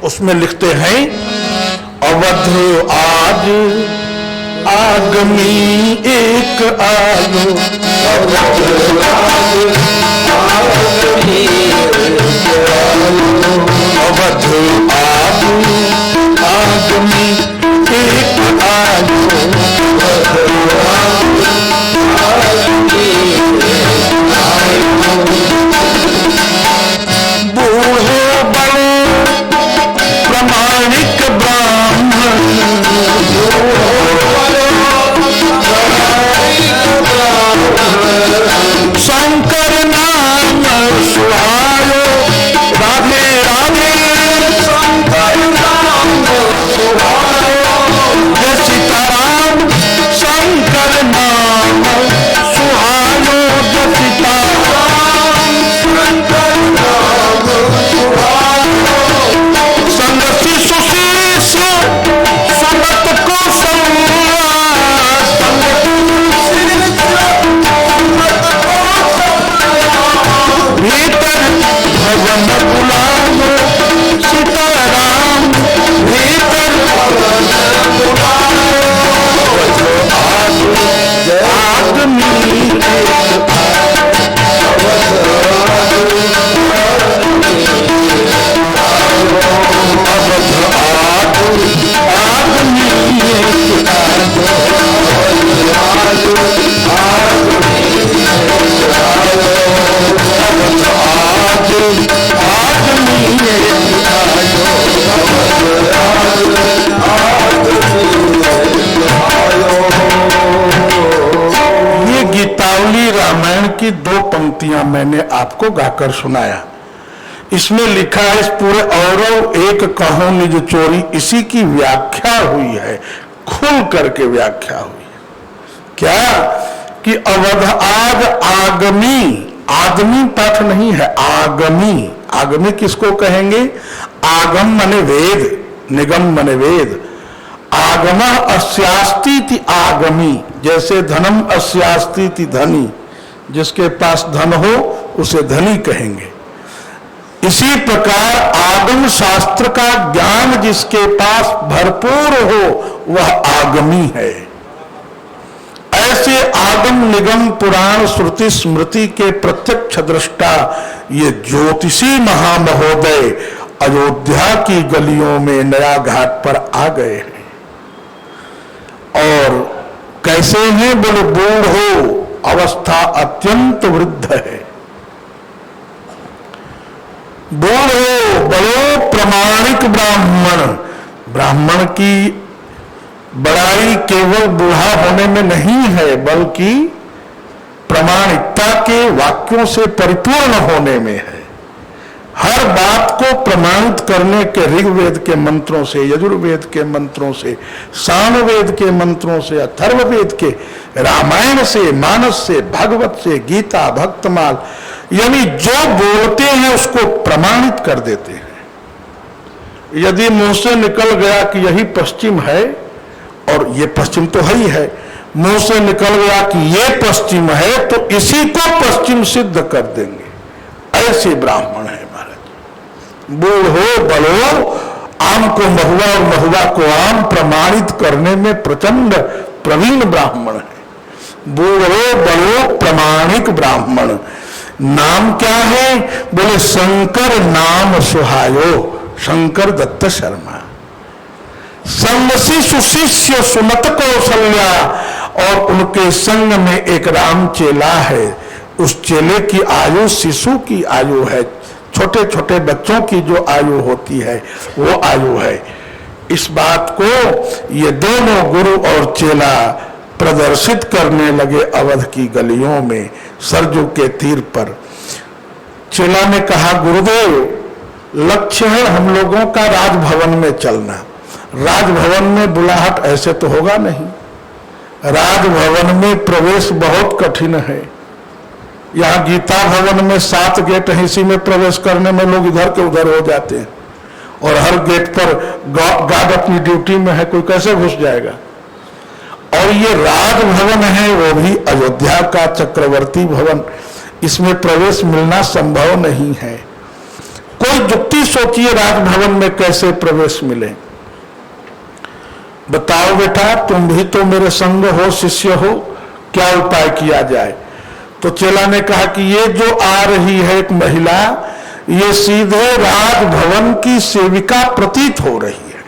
उसमें लिखते हैं अवध आज आगमी एक आलो, अवध आज आगमी एक आलो, बूढ़े बड़े प्रमाणिक ब्राह्मण, शंकर नाम सुहायो, राधे राधे शंकर नाम सुहायो, जय सीताराम शंकर नाम सुहायो, जय सीताराम शंकर नाम सुहायो, संग शिशु शिष्य समत को संग ये गीतावली रामायण की 2 पंक्तियां मैंने आपको गाकर सुनाया। इसमें लिखा है, इस पूरे औरव एक कहो निज चोरी, इसी की व्याख्या हुई है, खुल करके व्याख्या हुई है। क्या कि अवध आग आगमी, आदमी पाठ नहीं है, आगमी। आगमी किसको कहेंगे? आगम माने वेद, निगम माने वेद। आगम अस्यास्ति आगमी, जैसे धनम अस्यास्ति धनी, जिसके पास धन हो उसे धनी कहेंगे। इसी प्रकार आगम शास्त्र का ज्ञान जिसके पास भरपूर हो वह आगमी है। ऐसे आगम निगम पुराण श्रुति स्मृति के प्रत्यक्ष दृष्टा ये ज्योतिषी महामहोदय अयोध्या की गलियों में नया घाट पर आ गए हैं। और कैसे हैं? बोले बूढ़ हो, अवस्था अत्यंत वृद्ध है। बूढ़ हो, बड़ो प्रमाणिक ब्राह्मण। ब्राह्मण की बड़ाई केवल बूढ़ा होने में नहीं है, बल्कि प्रमाणिकता के वाक्यों से परिपूर्ण होने में है। हर बात को प्रमाणित करने के ऋग्वेद के मंत्रों से, यजुर्वेद के मंत्रों से, सामवेद के मंत्रों से, अथर्ववेद के, रामायण से, मानस से, भागवत से, गीता, भक्तमाल, यानी जो बोलते हैं उसको प्रमाणित कर देते हैं। यदि मुंह से निकल गया कि यही पश्चिम है, और ये पश्चिम तो है ही है, मुंह से निकल गया कि ये पश्चिम है, तो इसी को पश्चिम सिद्ध कर देंगे। ऐसे ब्राह्मण है महाराज। बूढ़ो बलो, आम को महुआ और महुआ को आम प्रमाणित करने में प्रचंड प्रवीण ब्राह्मण है। बूढ़ो बलो प्रमाणिक ब्राह्मण। नाम क्या है? बोले शंकर नाम सुहायो, शंकर दत्त शर्मा। संगसी सुशिष्य सुमत कौशल्या, और उनके संग में एक राम चेला है। उस चेले की आयु शिशु की आयु है, छोटे छोटे बच्चों की जो आयु होती है वो आयु है। इस बात को ये दोनों गुरु और चेला प्रदर्शित करने लगे अवध की गलियों में, सरजू के तीर पर। चेला ने कहा, गुरुदेव, लक्ष्य है हम लोगों का राजभवन में चलना। राजभवन में बुलाहट ऐसे तो होगा नहीं। राजभवन में प्रवेश बहुत कठिन है। यहाँ गीता भवन में 7 गेट हैं, इसी में प्रवेश करने में लोग इधर के उधर हो जाते हैं, और हर गेट पर गार्ड अपनी ड्यूटी में है, कोई कैसे घुस जाएगा। और ये राजभवन है, वो भी अयोध्या का चक्रवर्ती भवन, इसमें प्रवेश मिलना संभव नहीं है। कोई युक्ति सोचिए, राजभवन में कैसे प्रवेश मिले। बताओ बेटा, तुम भी तो मेरे संग हो, शिष्य हो, क्या उपाय किया जाए। तो चेला ने कहा कि ये जो आ रही है एक महिला, ये सीधे राजभवन की सेविका प्रतीत हो रही है,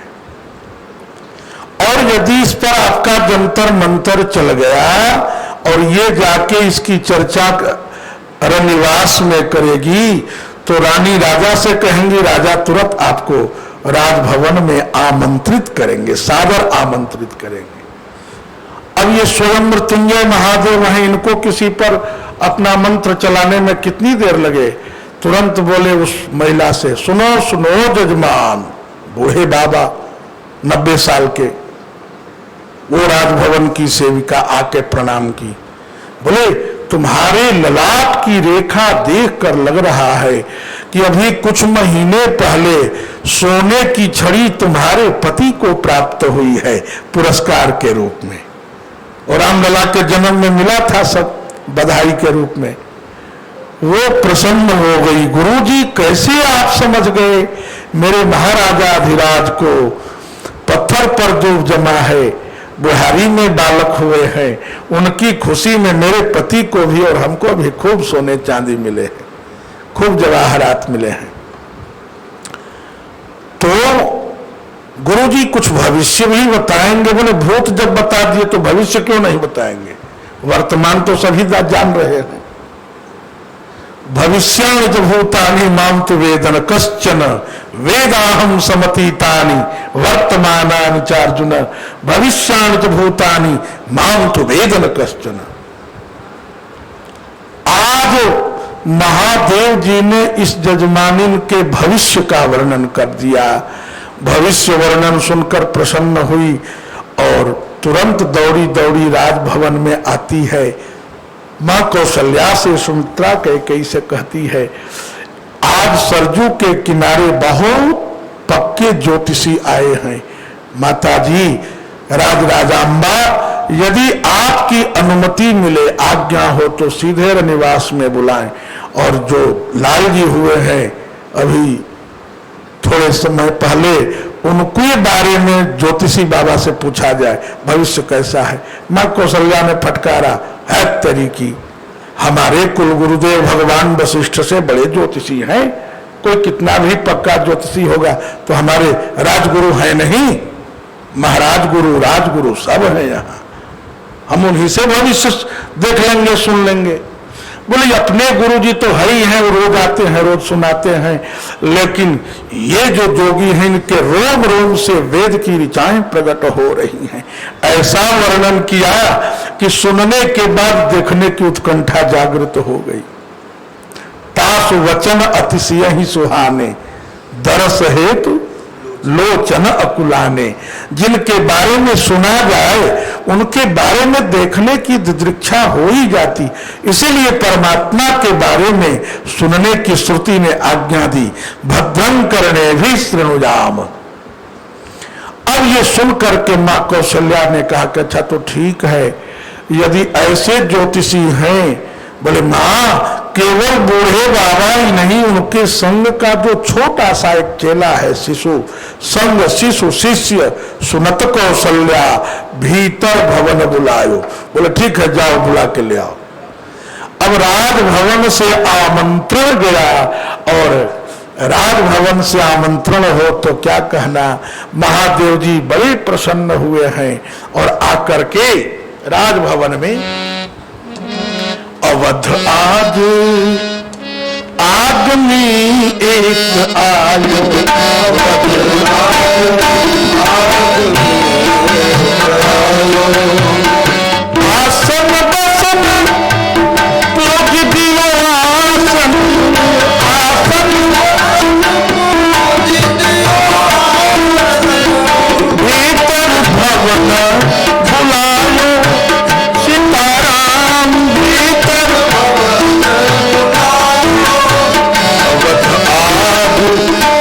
और यदि इस पर आपका जंतर मंतर चल गया और ये जाके इसकी चर्चा रनिवास में करेगी, तो रानी राजा से कहेंगी, राजा तुरंत आपको राजभवन में आमंत्रित करेंगे, सादर आमंत्रित करेंगे। अब ये स्वयं मृत्युंजय महादेव हैं, इनको किसी पर अपना मंत्र चलाने में कितनी देर लगे। तुरंत बोले उस महिला से, सुनो सुनो जजमान, बूढ़े बाबा 90 साल के, वो राजभवन की सेविका आके प्रणाम की। बोले, तुम्हारे ललाट की रेखा देखकर लग रहा है कि अभी कुछ महीने पहले सोने की छड़ी तुम्हारे पति को प्राप्त हुई है पुरस्कार के रूप में, और रामलला के जन्म में मिला था सब बधाई के रूप में। वो प्रसन्न हो गई। गुरुजी, कैसे आप समझ गए मेरे महाराजा अधिराज को? पत्थर पर जो जमा है बुढ़ारी में बालक हुए हैं, उनकी खुशी में मेरे पति को भी और हमको भी खूब सोने चांदी मिले हैं, खूब जवाहरात मिले हैं। तो गुरुजी कुछ भविष्य भी बताएंगे। बोले भूत जब बता दिए तो भविष्य क्यों नहीं बताएंगे? वर्तमान तो सभी जान रहे हैं। भविष्याणि च भूतानि मां तु वेदन कश्चन वेदाहं समतीतानि वर्तमानानि च अर्जुन भविष्याणि च भूतानि मां तु वेदन कश्चन। आज महादेव जी ने इस जजमानिन के भविष्य का वर्णन कर दिया। भविष्य वर्णन सुनकर प्रसन्न हुई और तुरंत दौड़ी दौड़ी राजभवन में आती है। मां कौशल्या से सुमित्रा कैकेयी से कहती है, आज सरजू के किनारे बहुत पक्के ज्योतिषी आए हैं। माताजी राजराजांबा, यदि आपकी अनुमति मिले, आज्ञा हो तो सीधे निवास में बुलाएं और जो लाल जी हुए हैं अभी थोड़े समय पहले, उनके बारे में ज्योतिषी बाबा से पूछा जाए भविष्य कैसा है। मां कौशल्या ने फटकारा, है तेरी की, हमारे कुल गुरुदेव भगवान वशिष्ठ से बड़े ज्योतिषी हैं, कोई कितना भी पक्का ज्योतिषी होगा तो हमारे राजगुरु है नहीं, महाराज गुरु राजगुरु सब है यहाँ, हम उन्हीं से भविष्य देख लेंगे सुन लेंगे। बोले अपने गुरु जी तो है ही हैं, वो रोज आते हैं रोज सुनाते हैं, लेकिन ये जो जोगी हैं इनके रोम रोम से वेद की ऋचाएं प्रकट हो रही हैं। ऐसा वर्णन किया कि सुनने के बाद देखने की उत्कंठा जागृत हो गई। तासु वचन अतिशय ही सुहाने दरस हेतु लोचन अकुलाने। जिनके बारे में सुना जाए उनके बारे में देखने की दिदृक्षा हो ही जाती। इसीलिए परमात्मा के बारे में सुनने की श्रुति ने आज्ञा दी, भद्रं करणे भी श्रृणुजाम। अब ये सुन करके मां कौशल्या ने कहा कि अच्छा तो ठीक है, यदि ऐसे ज्योतिषी हैं। बोले मां, केवल बूढ़े बाबा ही नहीं, उनके संग का जो छोटा सा एक चेला है शिशु, संग शिशु शिष्य सुनत कौशल्या भीतर भवन बुलायो। बोले ठीक है, जाओ बुला के ले आओ। अब राजभवन से आमंत्रण गया और राजभवन से आमंत्रण हो तो क्या कहना, महादेव जी बड़े प्रसन्न हुए हैं और आकर के राजभवन में अवध आज आदमी एक आयो, आसन बसन पूज दियो आसन, आसन भीतर भवन बुलायो सीताराम, भीतर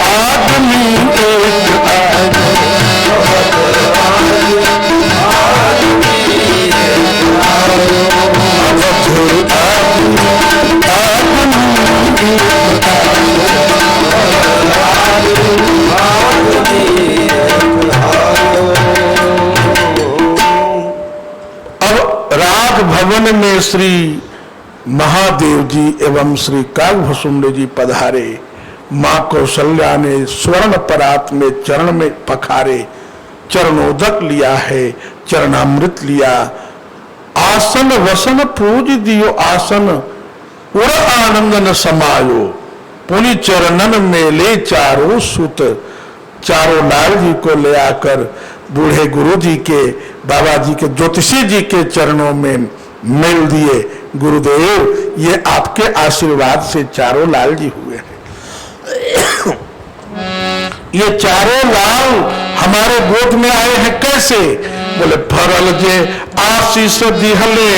आदमी एक राजभवन में श्री महादेव जी एवं श्री कालभुसुंड जी पधारे। मां कौशल्या ने स्वर्ण परात में चरण में पखारे, चरणोदक लिया है, चरणामृत लिया। आसन वसन पूज दियो आसन, उड़ आनंद न समायो, पुनि चरणन में ले चारों सुत। चारों लाल जी को ले आकर बूढ़े गुरु जी के, बाबा जी के, ज्योतिषी जी के चरणों में मिल दिए। गुरुदेव, ये आपके आशीर्वाद से चारों लाल जी हुए हैं। ये चारों लाल हमारे गोद में आए हैं कैसे? बोले फरल जे आशीष दिहले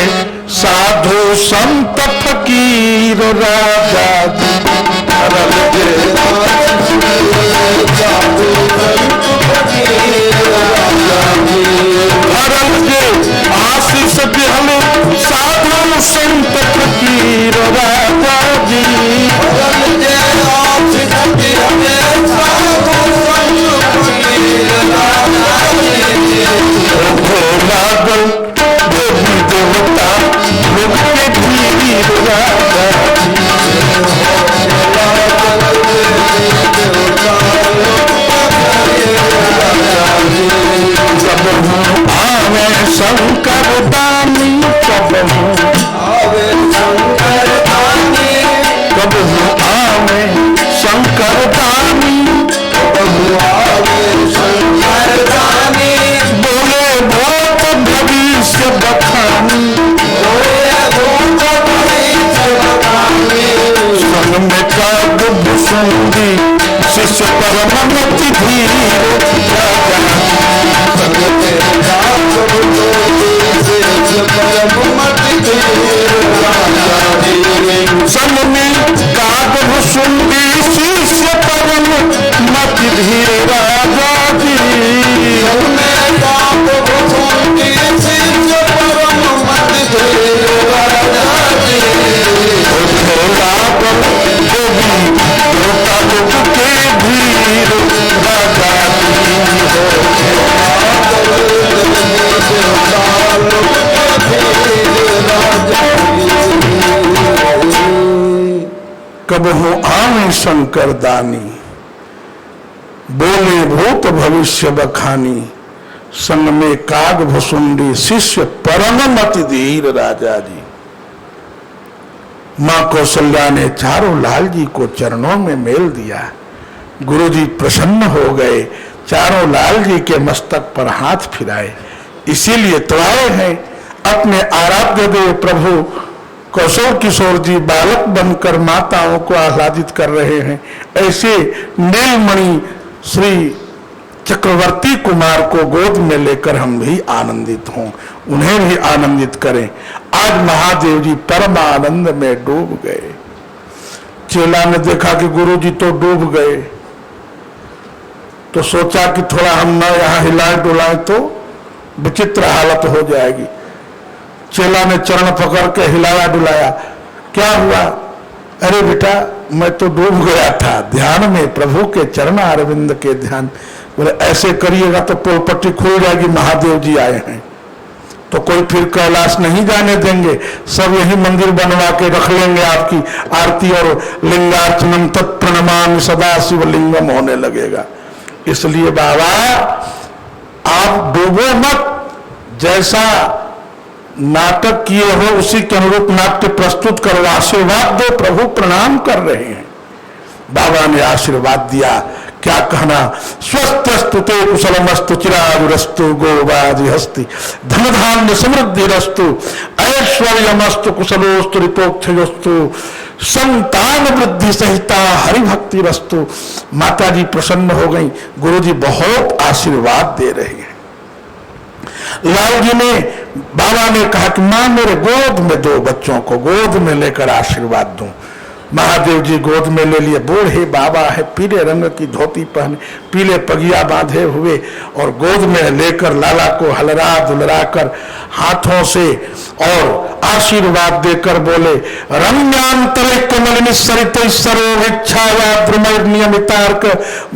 साधु संत फकीर राजा जी, फरल जे फरल जे आशीष दिहले साधु संत फकीर राजा जी, फरल जे आशीष दिहले साधु संत फकीर राजा जी। भोला दानी, बोले भूत भविष्य बखानी, संग में काग भुसुंडी शिष्य परमति धीर, संग में काग भुसुंडी शिष्य परमति धीर राजा जी, कब हो आवे शंकर दानी, बोले भूत भविष्य बखानी, संग में काग भुसुंडी शिष्य परम मति धीर राजा जी। मां कौशल्या ने चारों लाल जी को चरणों में मेल दिया। गुरुजी प्रसन्न हो गए, चारों लाल जी के मस्तक पर हाथ फिराए। इसीलिए तो आए हैं अपने आराध्य देव प्रभु कौशल किशोर जी बालक बनकर माताओं को आह्लादित कर रहे हैं। ऐसे नीलमणि श्री चक्रवर्ती कुमार को गोद में लेकर हम भी आनंदित हों, उन्हें भी आनंदित करें। आज महादेव जी परम आनंद में डूब गए। चेला ने देखा कि गुरु जी तो डूब गए, तो सोचा कि थोड़ा हम न यहाँ हिलाए डुलाए तो विचित्र हालत हो जाएगी। चेला ने चरण पकड़ के हिलाया डुलाया। क्या हुआ? अरे बेटा मैं तो डूब गया था ध्यान में, प्रभु के चरण अरविंद के ध्यान। बोले ऐसे करिएगा तो पोलपट्टी खुल जाएगी, महादेव जी आए हैं तो कोई फिर कैलाश नहीं जाने देंगे, सब यही मंदिर बनवा के रख लेंगे, आपकी आरती और लिंगार्चनम तत्प्रणमान सदा शिव लिंगम होने लगेगा। इसलिए बाबा आप डूबो मत, जैसा नाटक किए हो उसी के अनुरूप नाट्य प्रस्तुत करो, आशीर्वाद दो, प्रभु प्रणाम कर रहे हैं। बाबा ने आशीर्वाद दिया। क्या कहना? स्वस्थस्तु ते कुशलमस्तु चिरायुरस्तु गोवादि हस्ति धन धान्य समृद्धि रस्तु ऐश्वर्यमस्तु कुशलोस्तु रिपोक्षयोस्तु संतान वृद्धि सहिता हरिभक्ति रस्तु। माता जी प्रसन्न हो गई, गुरु जी बहुत आशीर्वाद दे रहे हैं। लाल जी ने बाबा ने कहा कि मां मेरे गोद में दो बच्चों को गोद में लेकर आशीर्वाद दूं। महादेव जी गोद में ले लिए। बूढ़े बाबा है, पीले रंग की धोती पहने, पीले पगिया बांधे हुए, और गोद में लेकर लाला को हलरा दुलरा कर हाथों से और आशीर्वाद देकर बोले रम्यांतरे कमलिनी सरित सरोविच्छाया द्रुमैर नियमितार्क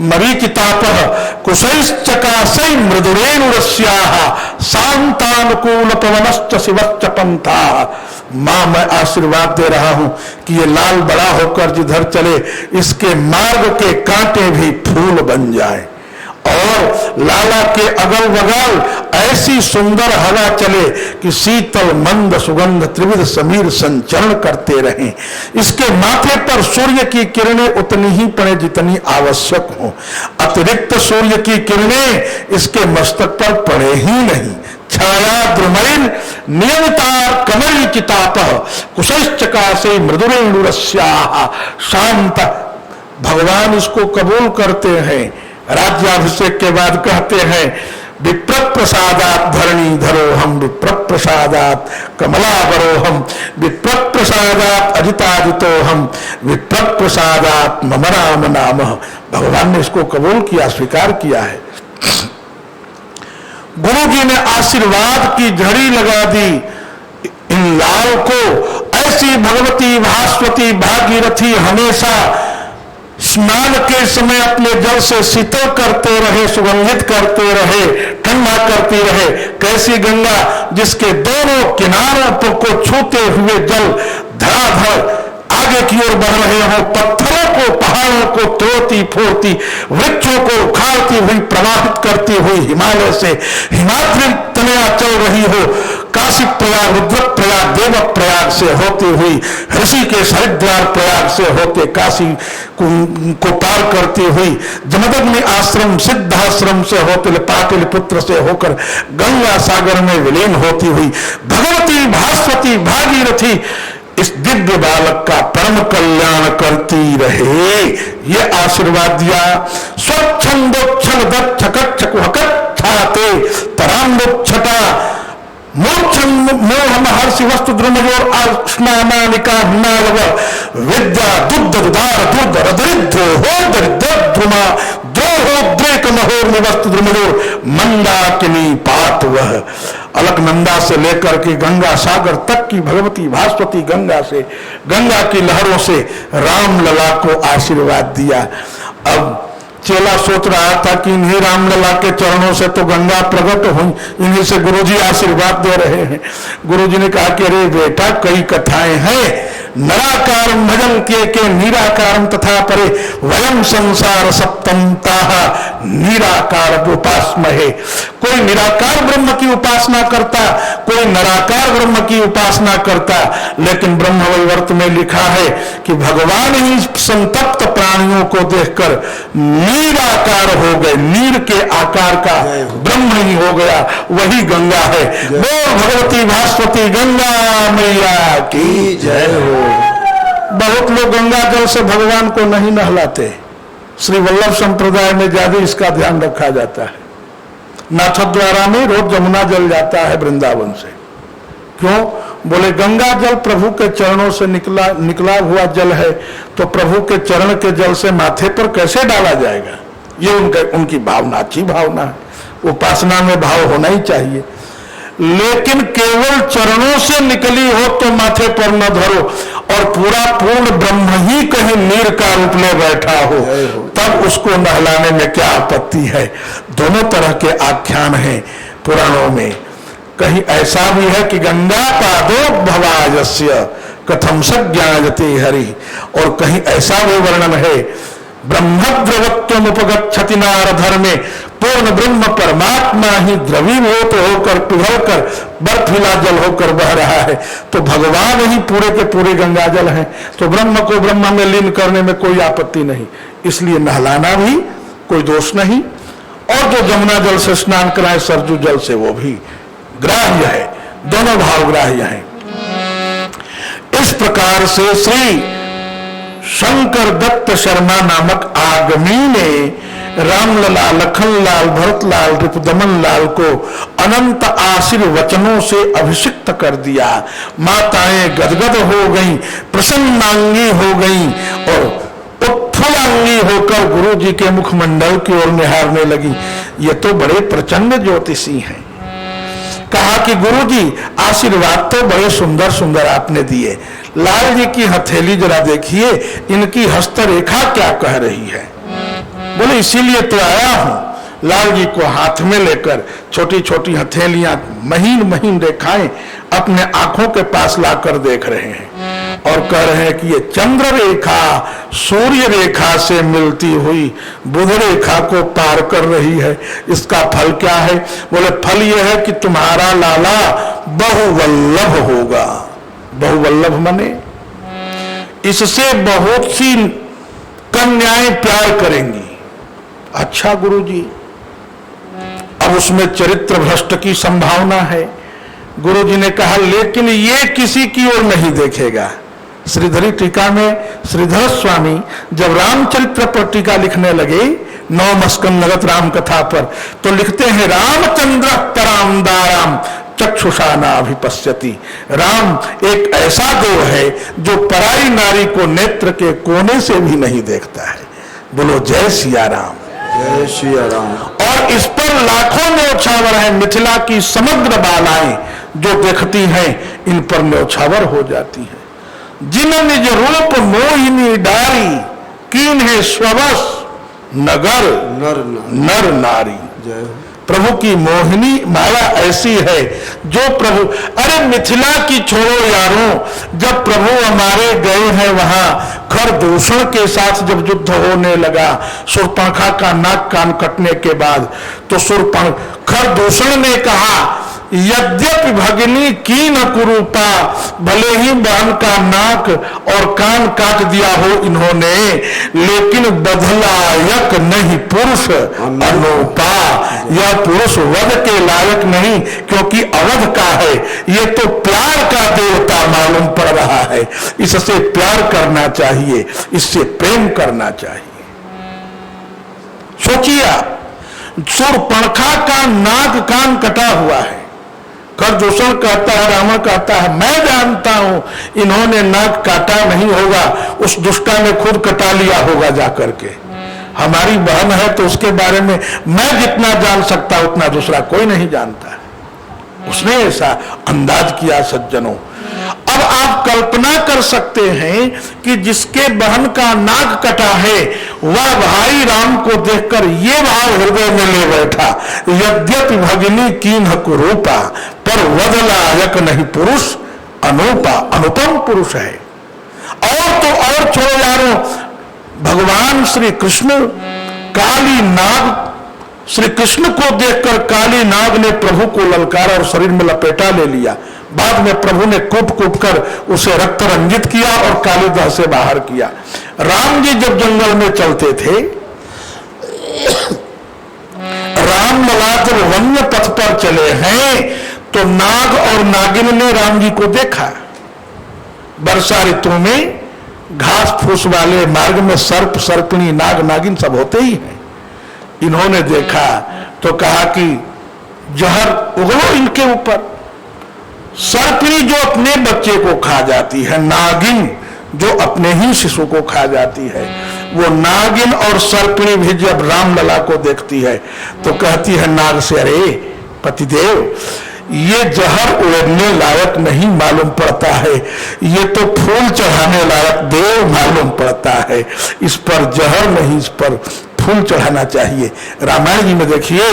मरीचितापः कुशैश्चकाशै मृदुरेणुरस्याः शांतानुकूल पवनश्च शिवश्च पंथाः। मां मैं आशीर्वाद दे रहा हूं कि ये लाल बड़ा होकर जिधर चले इसके मार्ग के कांटे भी फूल बन जाएं, और लाला के अगल बगल ऐसी सुंदर हवा चले कि शीतल मंद सुगंध त्रिविध समीर संचरण करते रहें। इसके माथे पर सूर्य की किरणें उतनी ही पड़े जितनी आवश्यक हो, अतिरिक्त सूर्य की किरणें इसके मस्तक पर पड़े ही नहीं। छाया द्रुमैर नियमितार कमल चितापः कुशैश्चकाशे मृदुरेणुरस्याः शांत। भगवान इसको कबूल करते हैं। राज्याभिषेक के बाद कहते हैं विप्रप्रसादात धरणी धरोहम, विप्रप्रसादात कमलावरोहम, विप्रप्रसादात अजिताजितोहम, विप्रप्रसादात मम राम नामः। भगवान ने इसको कबूल किया, स्वीकार किया है। गुरु जी ने आशीर्वाद की झड़ी लगा दी इन लाल को। ऐसी भगवती भास्वती भागीरथी हमेशा स्नान के समय अपने जल से शीतल करते रहे, सुगंधित करते रहे, ठंडा करती रहे। कैसी गंगा जिसके दोनों किनारों को छूते हुए जल धड़ाधड़ आगे की ओर बढ़ रहे हो, पत्थरों को पहाड़ों को तोड़ती फोड़ती, वृक्षों को उखाड़ती हुई प्रवाहित करती हुई हिमालय से हिमाद्री तनया चल रही हो। काशी प्रयाग, रुद्र प्रयाग, देव प्रयाग, प्रयाग से होती हुई, ऋषिकेश हरिद्वार प्रयाग से होते काशी को पार करती हुई, जमदग्नि आश्रम सिद्धाश्रम से होते पाटलिपुत्र से होकर गंगा सागर में विलीन होती हुई भगवती भास्वती भागीरथी इस दिव्य बालक का परम कल्याण करती रहे, ये आशीर्वाद दिया। स्वच्छंदोक्षण दक्ष कच्छ कुहकच्छाते तराम्बोक्षटा मोह महर्षि वस्तु द्रुमयोर स्नानानिका हिमालव विद्या दुग्ध दुधार दुर्ग रदरिद्रो हो दरिद्रुमा द्रोहोद्रेक महोर वस्तु द्रुमयोर मंदाकिनी पात वह। अलकनंदा से लेकर के गंगा सागर तक की भगवती भास्वती गंगा से, गंगा की लहरों से रामलला को आशीर्वाद दिया। अब चेला सोच रहा था कि इन्हीं रामलला के चरणों से तो गंगा प्रकट हुई, इन्हीं से गुरुजी आशीर्वाद दे रहे हैं। गुरुजी ने कहा कि अरे बेटा, कई कथाएं हैं, नराकारम भजन के निराकारम तथा परे वयम संसार सप्तमता निराकार उपासमहे। कोई निराकार ब्रह्म की उपासना करता, कोई निराकार ब्रह्म की उपासना करता, लेकिन ब्रह्मवैवर्त में लिखा है कि भगवान ही संतप्त प्राणियों को देखकर निराकार हो गए, नीर के आकार का ब्रह्म ही हो गया, वही गंगा है। बोल भगवती भास्वती गंगा मैया की जय हो। बहुत लोग गंगा जल से भगवान को नहीं नहलाते, श्री वल्लभ संप्रदाय में ज्यादा इसका ध्यान रखा जाता है। नाथद्वारा में रोज जमुना जल जाता है वृंदावन से। क्यों? बोले गंगा जल प्रभु के चरणों से निकला हुआ जल है, तो प्रभु के चरण के जल से माथे पर कैसे डाला जाएगा? ये उनकी भावना, अच्छी भावना है। उपासना में भाव होना ही चाहिए, लेकिन केवल चरणों से निकली हो तो माथे पर न धरो, और पूरा पूर्ण ब्रह्म ही कहीं नीर का रूप ले बैठा हो, तब उसको नहलाने में क्या आपत्ति है? दोनों तरह के आख्यान हैं पुराणों में। कहीं ऐसा भी है कि गंगा पादो भवाजस्य कथम सज्ञायते हरि, और कहीं ऐसा भी वर्णन है ब्रह्मद्रवत्वम उपगच्छति नारधर में, पूर्ण ब्रह्म परमात्मा ही द्रवीभूत होकर पिघलकर बर्फीला जल होकर बह रहा है, तो भगवान ही पूरे के पूरे गंगा जल हैं, तो ब्रह्म को ब्रह्म में लीन करने में कोई आपत्ति नहीं, इसलिए नहलाना भी कोई दोष नहीं। और जो जमुना जल से स्नान कराए सरजू जल से, वो भी ग्राह्य है, दोनों भाव ग्राह्य हैं। इस प्रकार से श्री शंकर दत्त शर्मा नामक आगमी ने रामलला, लखनलाल, भरतलाल, रिपुदमन लाल को अनंत आशीर्वचनों से अभिषिक्त कर दिया। माताएं गदगद हो गईं, प्रसन्नांगी हो गईं और उत्फुल्लांगी होकर गुरु जी के मुखमंडल की ओर निहारने लगी। ये तो बड़े प्रचंड ज्योतिषी हैं। कहा कि गुरुजी आशीर्वाद तो बड़े सुंदर सुंदर आपने दिए, लाल जी की हथेली जरा देखिए, इनकी हस्तरेखा क्या कह रही है। बोले इसीलिए तो आया हूं। लाल जी को हाथ में लेकर छोटी छोटी हथेलियां, महीन महीन रेखाएं अपने आंखों के पास लाकर देख रहे हैं और कह रहे हैं कि ये चंद्र रेखा सूर्य रेखा से मिलती हुई बुध रेखा को पार कर रही है। इसका फल क्या है? बोले फल यह है कि तुम्हारा लाला बहुवल्लभ होगा। बहुवल्लभ माने इससे बहुत सी कन्याएं प्यार करेंगी। अच्छा गुरुजी, अब उसमें चरित्र भ्रष्ट की संभावना है। गुरुजी ने कहा लेकिन ये किसी की ओर नहीं देखेगा। श्रीधरी टीका में श्रीधर स्वामी जब रामचरित्र पर टीका लिखने लगे, 9 स्कंद नगत राम कथा पर, तो लिखते हैं रामचंद्र पराम दाराम चक्षुषा नाभिपश्यति। राम एक ऐसा देव है जो पराई नारी को नेत्र के कोने से भी नहीं देखता है। बोलो जय सिया राम, जय सिया राम। और इस पर लाखों न्योछावर है। मिथिला की समग्र बालाएं जो देखती हैं, इन पर न्योछावर हो जाती हैं। जिन निज रूप मोहिनी डारी, कीन है स्ववश नगर नर नारी। प्रभु की मोहिनी माला ऐसी है जो प्रभु, अरे मिथिला की छोड़ो यारों, जब प्रभु हमारे गए हैं वहां खरदूषण के साथ जब युद्ध होने लगा, शूर्पणखा का नाक कान कटने के बाद, तो खरदूषण ने कहा यद्यपि भगिनी कीन कुरूपा, भले ही बहन का नाक और कान काट दिया हो इन्होंने, लेकिन बधलायक नहीं पुरुष अनुपा, यह पुरुष वध के लायक नहीं, क्योंकि अवध का है। ये तो प्यार का देवता मालूम पड़ रहा है, इससे प्यार करना चाहिए, इससे प्रेम करना चाहिए। सोचिए आप, शूर्पणखा का नाक कान कटा हुआ है, खरदूषण कहता है, रावण कहता है मैं जानता हूं इन्होंने नाक काटा नहीं होगा, उस दुष्टा ने खुद कटा लिया होगा जाकर के। हमारी बहन है तो उसके बारे में मैं जितना जान सकता उतना दूसरा कोई नहीं जानता है। उसने ऐसा अंदाज किया सज्जनों। अब आप कल्पना कर सकते हैं कि जिसके बहन का नाक कटा है वह भाई राम को देखकर ये भाव हृदय में ले बैठा, यद्यपि भगिनी कीन्ह कुरूपा, पर वधलायक नहीं पुरुष अनुपा, अनुपम पुरुष है। और तो और छोड़ो यारों, भगवान श्री कृष्ण काली नाग, श्री कृष्ण को देखकर काली नाग ने प्रभु को ललकारा और शरीर में लपेटा ले लिया। बाद में प्रभु ने कूट कूट कर उसे रक्त रंजित किया और काली दह से बाहर किया। राम जी जब जंगल में चलते थे, राम लला जब वन्य पथ पर चले हैं तो नाग और नागिन ने राम जी को देखा। वर्षा ऋतु में घास फूस वाले मार्ग में सर्प सर्पिणी नाग नागिन सब होते ही हैं। इन्होंने देखा तो कहा कि जहर उगलो इनके ऊपर। सर्पिणी जो अपने बच्चे को खा जाती है, नागिन जो अपने ही शिशु को खा जाती है, वो नागिन और सर्पिणी भी जब रामलला को देखती है तो कहती है नाग से, अरे पतिदेव ये जहर उड़ने लायक नहीं मालूम पड़ता है, ये तो फूल चढ़ाने लायक देव मालूम पड़ता है, इस पर जहर नहीं इस पर फूल चढ़ाना चाहिए। रामायण जी में देखिए,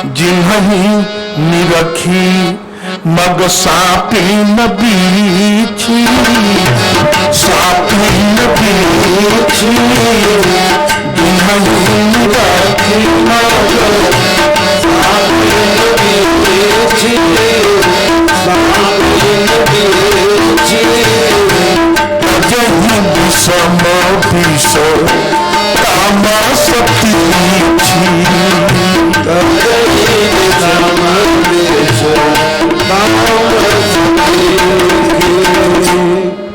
जिन्हीं निरखी मग सापीन बीछी, सापीन बीछी, जिन्हीं निरखी मग सापीन बीछी, सापीन बीछी, अजहि विषम विष कामा शक्ति छी,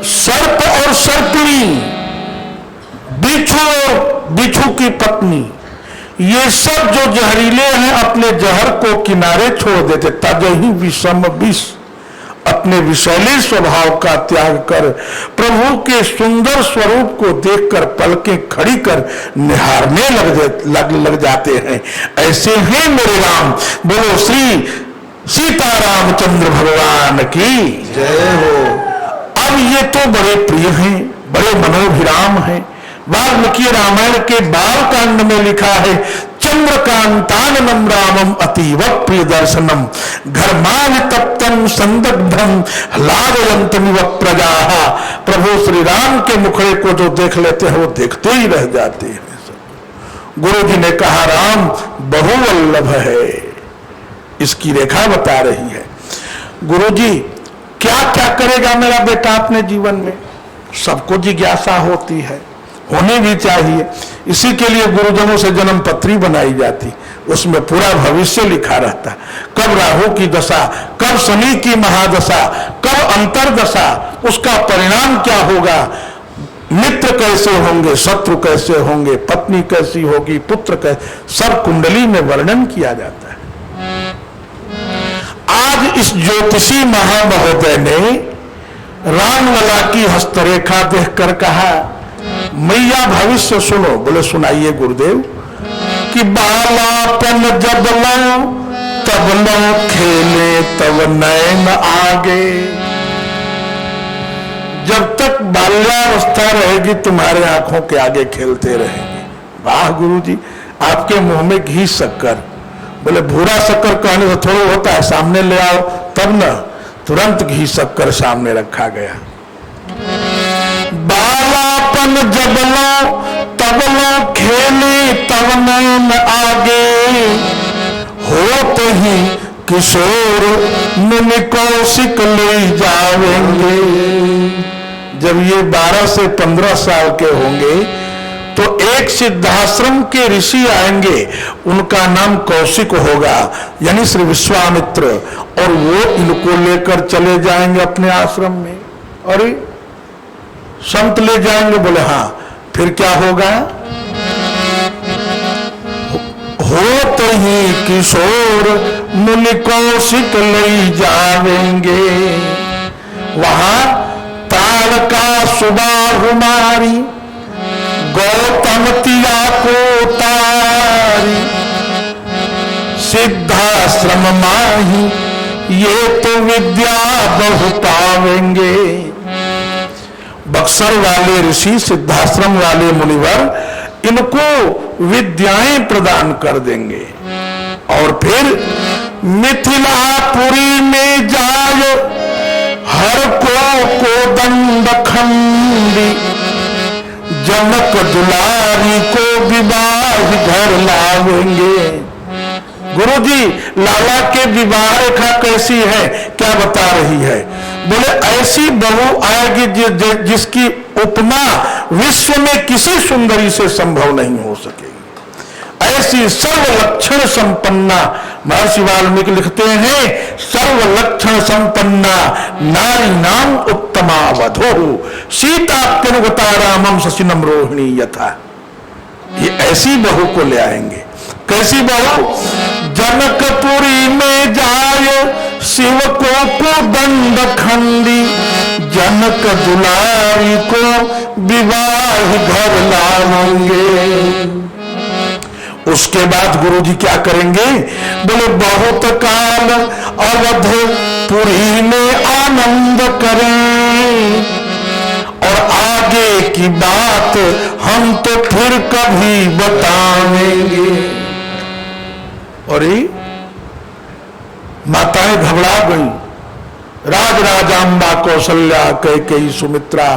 सर्प और सर्पिणी, बिच्छू और बिच्छू की पत्नी, ये सब जो जहरीले हैं अपने जहर को किनारे छोड़ देते। तजहि विषम विष, अपने विषैले स्वभाव का त्याग कर प्रभु के सुंदर स्वरूप को देखकर पलकें खड़ी कर निहारने लग जाते हैं। ऐसे हैं मेरे राम। बोलो श्री सीतारामचंद्र भगवान की जय हो। अब ये तो बड़े प्रिय हैं, बड़े मनोभिराम हैं। वाल्मीकि रामायण के बाल कांड में लिखा है, चंद्रकांताननम रामम अतीव प्रिय दर्शनम, घर्माणि तप्तम संदग्धम लादयन्तमिव प्रजाः। प्रभु श्री राम के मुखड़े को जो देख लेते हैं वो देखते ही रह जाते हैं। गुरु जी ने कहा राम बहुवल्लभ है, इसकी रेखा बता रही है। गुरु जी क्या क्या करेगा मेरा बेटा अपने जीवन में, सबको जिज्ञासा होती है, होनी भी चाहिए। इसी के लिए गुरुजनों से जन्म पत्री बनाई जाती, उसमें पूरा भविष्य लिखा रहता, कब राहु की दशा, कब शनि की महादशा, कब अंतरदशा, उसका परिणाम क्या होगा, मित्र कैसे होंगे, शत्रु कैसे होंगे, पत्नी कैसी होगी, पुत्र कैसे, सब कुंडली में वर्णन किया जाता है। आज इस ज्योतिषी महामहोदय ने रामलला की हस्तरेखा देखकर कहा, मैया भविष्य सुनो। बोले सुनाइए गुरुदेव। कि बालापन जब लो तब लो खेले तब नैन आगे, जब तक बाल्यावस्था रहेगी तुम्हारे आंखों के आगे खेलते रहेंगे। वाह गुरुजी, आपके मुंह में घी शक्कर। बोले भूरा शक्कर कहने से थोड़ा होता है, सामने ले आओ तब न, तुरंत घी शक्कर सामने रखा गया। बालापन जब लो तब लो खेले तब नैन आगे, होते ही किशोर मुनि कौशिक ले जावेंगे। जब ये 12 से 15 साल के होंगे तो एक सिद्धाश्रम के ऋषि आएंगे, उनका नाम कौशिक होगा, यानी श्री विश्वामित्र, और वो इनको लेकर चले जाएंगे अपने आश्रम में। अरे संत ले जाएंगे, बोले हाँ, फिर क्या होगा? होत ही किशोर मुनि कौशिक ले जावेंगे, वहां तारका सुबाहु मारी गौतम तिया को तारी, सिद्धाश्रम माही ये तो विद्या बहु पावेंगे। बक्सर वाले ऋषि, सिद्धाश्रम वाले मुनिवर इनको विद्याएं प्रदान कर देंगे। और फिर मिथिलापुरी में जाय हर को दंड खंडी, जनक दुलारी को विवाह घर लावेंगे। गुरुजी, लाला के विवाह रेखा कैसी है, क्या बता रही है? बोले ऐसी बहू आएगी जिसकी उपमा विश्व में किसी सुंदरी से संभव नहीं हो सकेगी। ऐसी सर्व लक्षण संपन्ना, महर्षि वाल्मीकि लिखते हैं, सर्व लक्षण संपन्ना नारी नाम उत्तमा वधो सीताप्यनुगता रामम शशिनम रोहिणी यथा। ये ऐसी बहू को ले आएंगे। कैसी बहू? जनकपुरी में जाय शिव को दंड खंडी, जनक दुलारी को विवाह घर लाएंगे। उसके बाद गुरुजी क्या करेंगे? बोले बहुत काल अवधपुरी में आनंद करें, और आगे की बात हम तो फिर कभी बताएंगे। और माताएं घबरा गई। राज राजाम्बा कौशल्या कैकेयी सुमित्रा,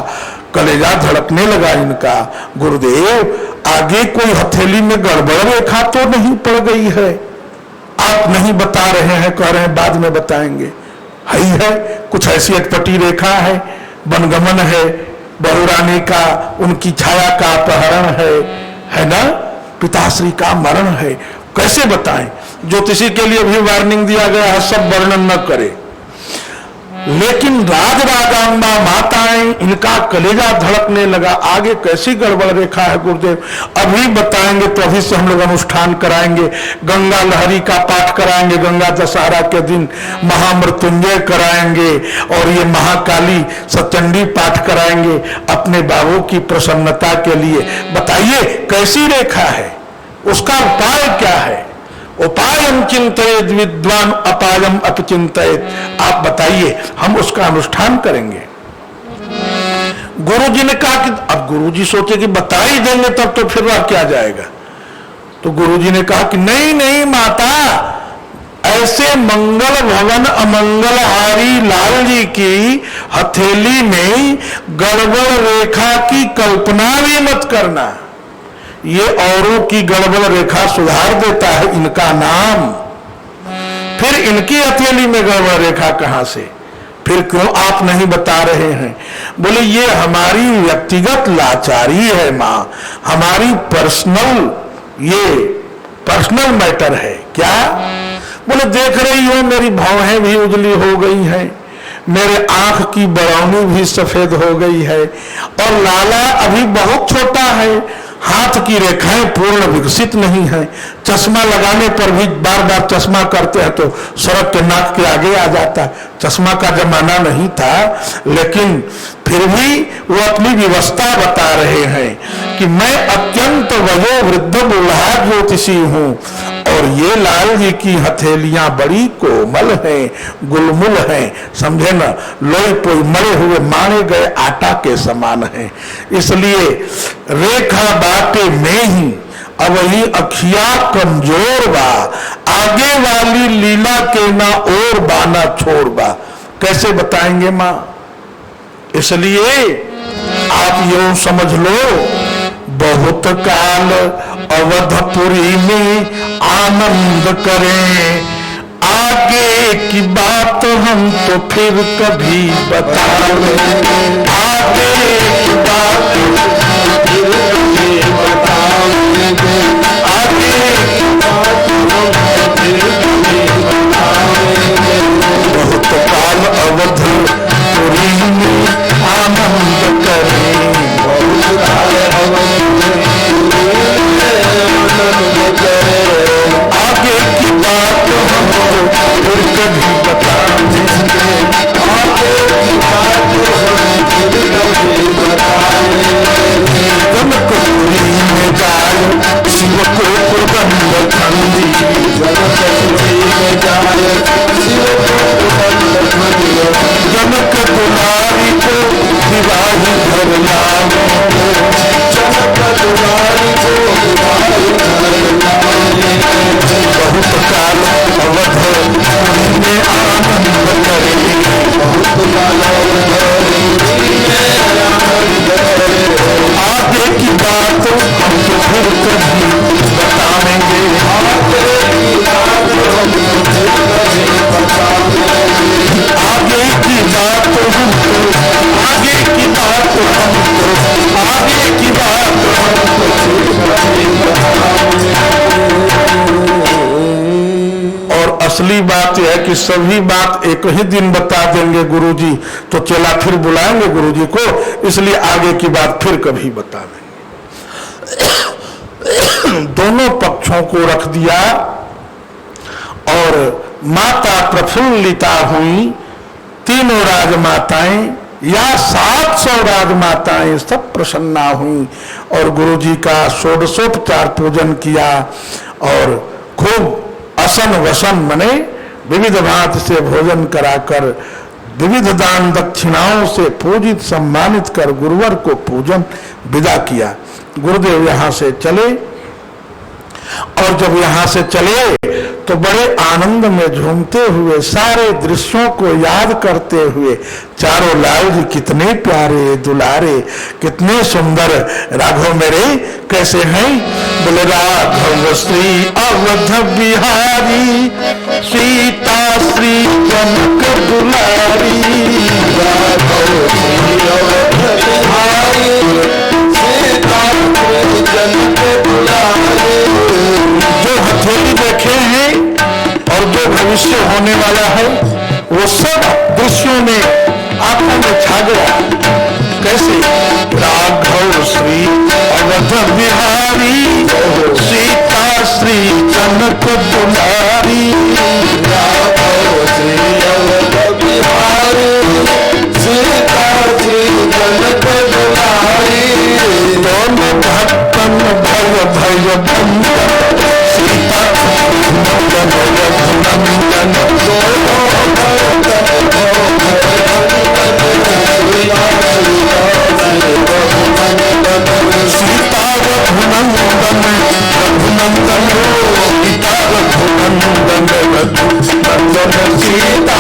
कलेजा धड़कने लगा इनका। गुरुदेव, आगे कोई हथेली में गड़बड़ रेखा तो नहीं पड़ गई है? आप नहीं बता रहे हैं, कह रहे हैं बाद में बताएंगे। है कुछ ऐसी अटपटी रेखा है, वनगमन है, बहुरानी का, उनकी छाया का अपहरण है ना, पिताश्री का मरण है, कैसे बताएं? ज्योतिषी के लिए भी वार्निंग दिया गया है, सब वर्णन न करे। लेकिन राज राजांबा माताएं, इनका कलेजा धड़कने लगा। आगे कैसी गड़बड़ रेखा है गुरुदेव? अभी बताएंगे, तो अभी से हम लोग अनुष्ठान कराएंगे, गंगा लहरी का पाठ कराएंगे, गंगा दशहरा के दिन महामृत्युंजय कराएंगे, और ये महाकाली सचंडी पाठ कराएंगे अपने बाबू की प्रसन्नता के लिए। बताइए कैसी रेखा है, उसका उपाय क्या है? उपायम चिंतित विद्वान अपायम अपचिंतित। आप बताइए, हम उसका अनुष्ठान करेंगे। गुरुजी ने कहा कि अब गुरुजी सोचे कि बता ही देंगे तब तो फिर वह क्या जाएगा। तो गुरुजी ने कहा कि नहीं नहीं माता, ऐसे मंगल भवन अमंगलहारी लाल जी की हथेली में गड़बड़ रेखा की कल्पना भी मत करना। ये औरों की गड़बड़ रेखा सुधार देता है इनका नाम, फिर इनकी हथेली में गड़बड़ रेखा कहां से? फिर क्यों आप नहीं बता रहे हैं? बोले ये हमारी व्यक्तिगत लाचारी है मां, हमारी पर्सनल मैटर है। क्या? बोले देख रही हो मेरी भौहें भी उजली हो गई हैं, मेरे आंख की बरौनी भी सफेद हो गई है, और लाला अभी बहुत छोटा है, हाथ की रेखाएं पूर्ण विकसित नहीं है, चश्मा लगाने पर भी बार बार चश्मा करते हैं तो सड़क के नाक के आगे आ जाता है। चश्मा का जमाना नहीं था, लेकिन फिर भी वो अपनी व्यवस्था बता रहे हैं कि मैं अत्यंत वयोवृद्ध बुढ़ा ज्योतिषी हूं, और ये लाल जी की हथेलियां बड़ी कोमल हैं, गुलमुल हैं, समझे ना, लोई पोई मरे हुए मारे गए आटा के समान हैं। इसलिए रेखा बाटे में ही अब ही अखिया कमजोर बा, आगे वाली लीला के ना और बाना छोड़ बा। कैसे बताएंगे मां? इसलिए आप यूं समझ लो, बहुत काल अवधपुरी में आनंद करें, आगे की बात हम तो फिर कभी बताएंगे, आगे की बात फिर कभी बताएंगे, आगे की बात हम फिर कभी बताएंगे। बहुत काल अवध पुरी में आनंद करें, बहुत काल अवध आगे की बात हम फिर कभी बताएंगे, आगे की बात हम फिर कभी बताएंगे। जनकपुरी में जाए शिव को कुर्बंद खंडी, जनकपुरी में जाए शिव को कुर्बंद खंडी, जनक दुलारी को दिवाली घर लावे, जनक दुलारी को दिवाली घर लावे। बहुत काल अवध पुरी में आनंद करेंगे, बहुत काल अवध पुरी में आनंद करेंगे। आगे की बात हम तो फिर कभी बताएंगे, आगे की बात हम तो फिर कभी बताएंगे, आगे की बात हम तो, आगे की बात हम तो, आगे की बात हम तो फिर कभी बताएंगे। और असली बात यह है कि सभी बात एक ही दिन बता देंगे गुरुजी, तो चला फिर बुलाएंगे गुरुजी को, इसलिए आगे की बात फिर कभी बता देंगे। दोनों पक्षों को रख दिया और माता प्रफुल्लिता हुई, तीनों राजमाताएं या 700 राजमाताएं सब प्रसन्ना हुई और गुरुजी का षोडशोपचार पूजन किया और खूब असन वसन मने विविध भांति से भोजन कराकर विविध दान दक्षिणाओं से पूजित सम्मानित कर गुरुवर को पूजन विदा किया। गुरुदेव यहाँ से चले और जब यहाँ से चले तो बड़े आनंद में झूमते हुए सारे दृश्यों को याद करते हुए, चारों लाल जी कितने प्यारे दुलारे, कितने सुंदर, राघव मेरे कैसे हैं, बोले राघव श्री अवध बिहारी, सीता श्री जनक दुलारी, राघव श्री अवध बिहारी, सीता श्री जनक दुलारी। जो हथेली देखे हैं और जो भविष्य होने वाला है वो सब दृश्यों में आंखों में छा गया। कैसे, राघव श्री अवध बिहारी, सीता श्री जनक दुलारी, राघव श्री अवध बिहारी, सीता श्री जनक दुलारी। दोनों भक्तन भय भय बंधन, सीता नंदन रघुनंदन, दोनों भक्तन सीता रघुनंदन रघुनंदन, सीता रघुनंदन रघुनंदन, सीता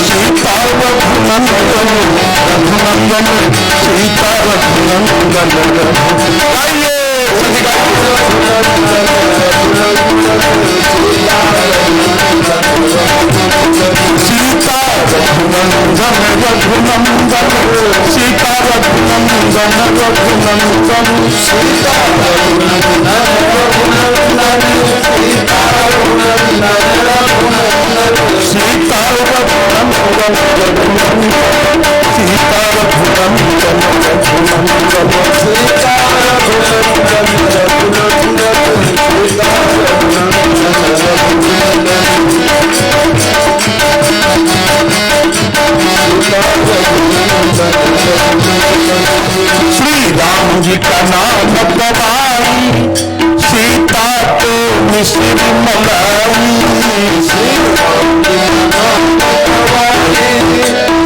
सीता रघुनंदन रघुनंदन सीता रघुनंदन गाइए सभी सीता रघुनंदन रघुनंदन सीता रघुनंदन रघुनंदन सीता सीता रघुनंदन सीता रघुनंदन सीता श्री राम जी का नाम गवाई सीता तो मिश्र मलाई श्री राम जी का नाम गवाई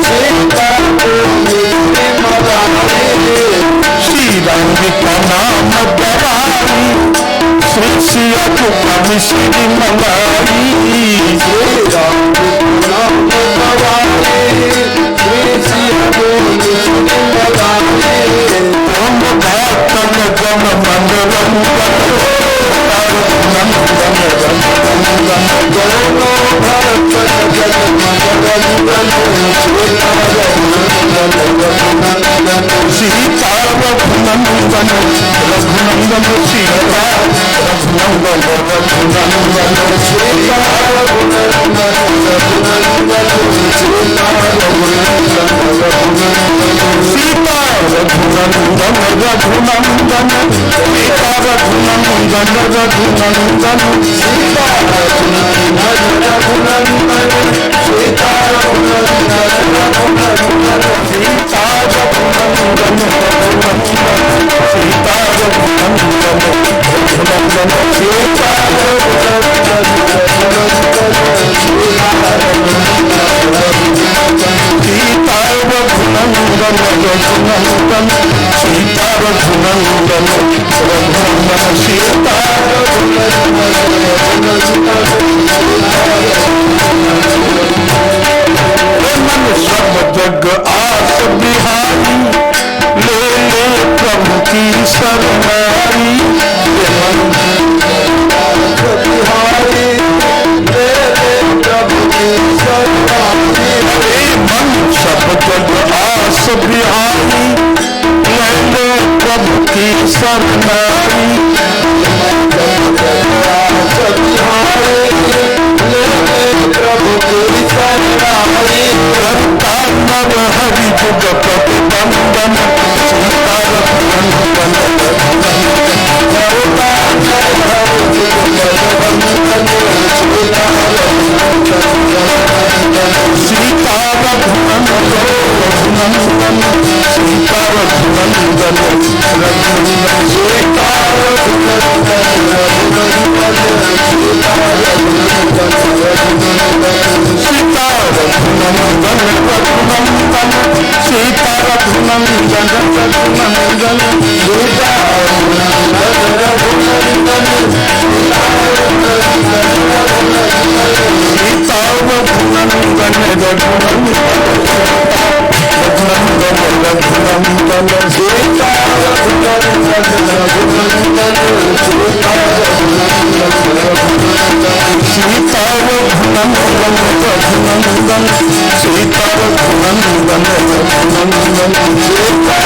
सीता तो मिश्र मलाई श्री राम जी का नाम गवाई श्री सिया को मिश्र मलाई श्री राम जी का नाम गवाई श्री सिया को मिश्र मलाई तुम भक्तन जन मंडलम सीता रघुनंदन रघुनंदन सीता रघुनंदन रघुनंदन सीता रघुनंदन रघुनंदन सीता रघुनंदन सीता रघुनंदन रघुनंदन सीता रघुनंदन रघुनंदन सीता रघुनंदन रघुनंदन सीता रघुनंदन रघुनंदन सीता रघुनंदन सीता रघुनंदन रघुनंदन सीता सीता रघुनंदन रघुनंदन सीता रघुनंदन रघुनंदन सीता मन सब जग आस बिहारी ले ले प्रभु की शरणाई बिहारी ले ले प्रभु की शरणाई मन सब जग आस बिहारी ले ले प्रभु की शरणाई करता नर हरि जुग प्रतिबंधन सीता रघुनंदन करता नर हरि जुग प्रतिबंधन सीता रघुनंदन रघुनंदन सीता रघुनंदन रघुनंदन सीता रघुनंदन रघुनंदन सीता रघुनंदन सीता रघुनंदन रघुनंदन सीता रघुनंदन रघुनंदन सीता रघुनंदन सीता रघुनंदन रघुनंदन सीता सीता रघुनंदन रघुनंदन सीता रघुनंदन रघुनंदन सीता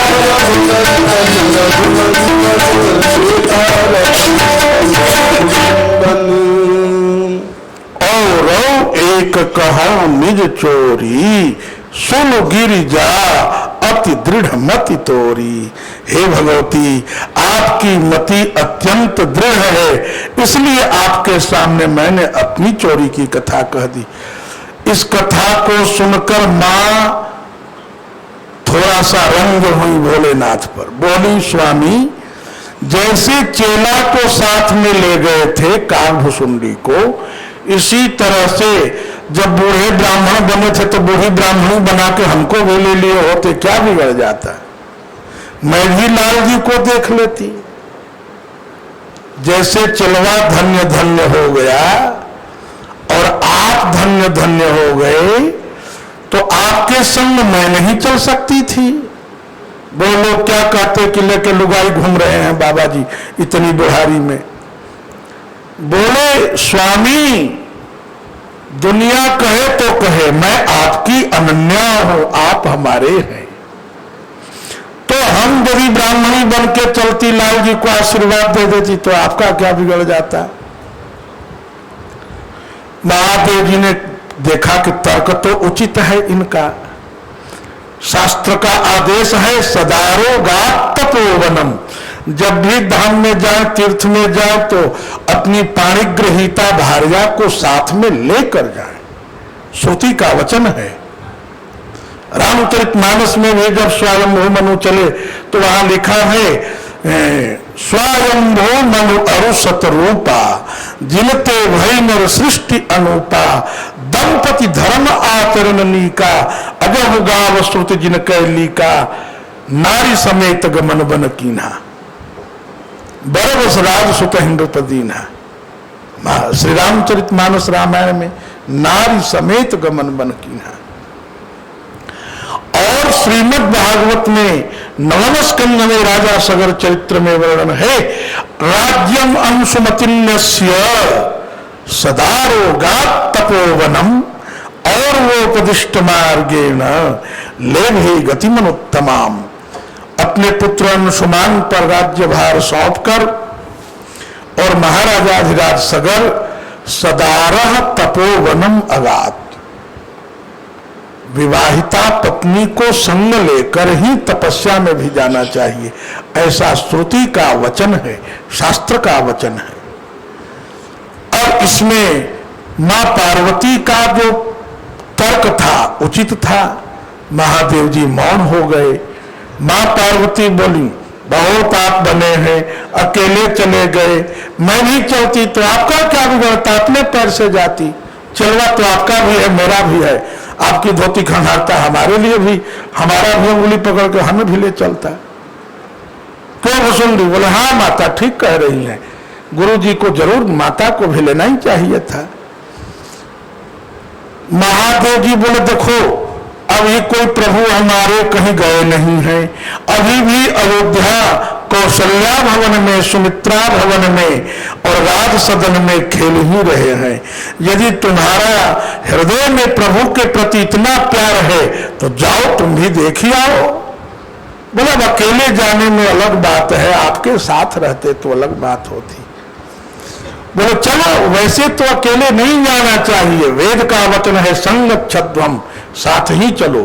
और एक कहा निज चोरी सुन गिरिजा अति दृढ़ मति तोरी। हे भगवती, आपकी मति अत्यंत दृढ़ है, इसलिए आपके सामने मैंने अपनी चोरी की कथा कह दी। इस कथा को सुनकर मां थोड़ा सा रंग हुई भोलेनाथ पर, बोली स्वामी जैसे चेला को साथ में ले गए थे काकभुसुंडी को, इसी तरह से जब बूढ़े ब्राह्मण बने थे तो बूढ़ी ब्राह्मणी बना के हमको भी ले लिए होते, क्या बिगड़ जाता? मैं भी लाल जी को देख लेती। जैसे चलवा धन्य धन्य हो गया और आप धन्य धन्य हो गए, तो आपके संग मैं नहीं चल सकती थी। वो लोग क्या कहते कि लेके लुगाई घूम रहे हैं बाबा जी इतनी बुढ़ारी में। बोले स्वामी, दुनिया कहे तो कहे, मैं आपकी अनन्या हूं, आप हमारे हैं। तो हम यदि ब्राह्मणी बन के चलती, लाल जी को आशीर्वाद दे देती, तो आपका क्या बिगड़ जाता। महादेव जी ने देखा कि तर्क तो उचित है इनका। शास्त्र का आदेश है सदारो गात तपोवनम। जब भी धाम में जाए, तीर्थ में जाए, तो अपनी पाणिग्रहीता भार्या को साथ में लेकर जाए। श्रुति का वचन है। रामचरितमानस में भी जब स्वयंभू मनु चले तो वहां लिखा है स्वयंभू मनु अरु सतरूपा जिनते भय नर सृष्टि अनुपा दंपति धर्म आचरण नीका अजब गाव श्रुति जिन कैलिका नारी समेत गमन बन कीना बरबस राज सुत हिंदुपदीना। श्री रामचरितमानस रामायण में नारी समेत गमन बन कीना। और श्रीमद् भागवत में नवम स्कंद में राजा सगर चरित्र में वर्णन है राज्यम अंशुमतिन्यस्य सदारो गात तपोवनम और वो उपदिष्ट मार्गेण लेभे गतिमनुत्तमाम। अपने पुत्र अंशुमान पर राज्य भार सौंपकर और महाराजाधिराज सगर सदारह तपोवनम अगात। विवाहिता पत्नी को संग लेकर ही तपस्या में भी जाना चाहिए, ऐसा श्रुति का वचन है, शास्त्र का वचन है। और इसमें मां पार्वती का जो तर्क था उचित था। महादेव जी मौन हो गए। मां पार्वती बोली बहुत आप बने हैं, अकेले चले गए, मैं नहीं चलती तो आपका क्या बिगड़ता, अपने पैर से जाती। चलवा तो आपका भी है, मेरा भी है, आपकी धोती खंगारता हमारे लिए भी, हमारा भी उंगली पकड़ के हमें भी ले चलता। क्यों सुन ली? बोले हाँ माता ठीक कह रही हैं, गुरु जी को जरूर माता को भी लेना ही चाहिए था। महादेव जी बोले देखो अभी कोई प्रभु हमारे कहीं गए नहीं हैं, अभी भी अयोध्या कौशल्या भवन में, सुमित्रा भवन में और राज सदन में खेल ही रहे हैं। यदि तुम्हारा हृदय में प्रभु के प्रति इतना प्यार है तो जाओ तुम भी देख ही आओ। बोला अकेले जाने में अलग बात है, आपके साथ रहते तो अलग बात होती। बोले चलो वैसे तो अकेले नहीं जाना चाहिए, वेद का वचन है संगच्छध्वम, साथ ही चलो,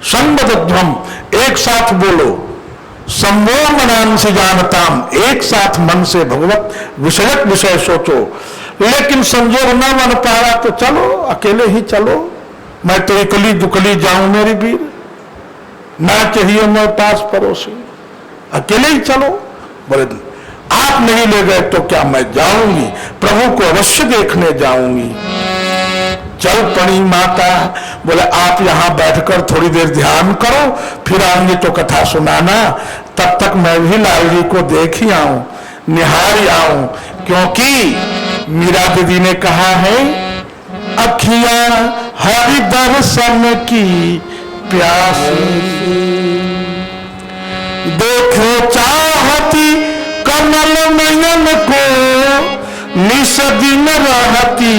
संबद्धध्वम एक साथ बोलो, संवो मनान से जानताम एक साथ मन से भगवत विषयक विषय सोचो। लेकिन संजोग न बन पा रहा तो चलो अकेले ही चलो, मैं तो इकली दुकली जाऊं मेरी वीर, ना चाहिए मैं पास पड़ोसी, अकेले ही चलो। बोले आप नहीं ले गए तो क्या मैं जाऊंगी, प्रभु को अवश्य देखने जाऊंगी। चल पड़ी माता। बोले आप यहां बैठकर थोड़ी देर ध्यान करो, फिर आऊंगी तो कथा सुनाना, तब तक मैं भी लाल जी को देख ही आऊं, निहार आऊं। क्योंकि मीरा दीदी ने कहा है अखियां हरि दर्शन की प्यासी, देखो चाहती कमल नयन को, निस दिन रहती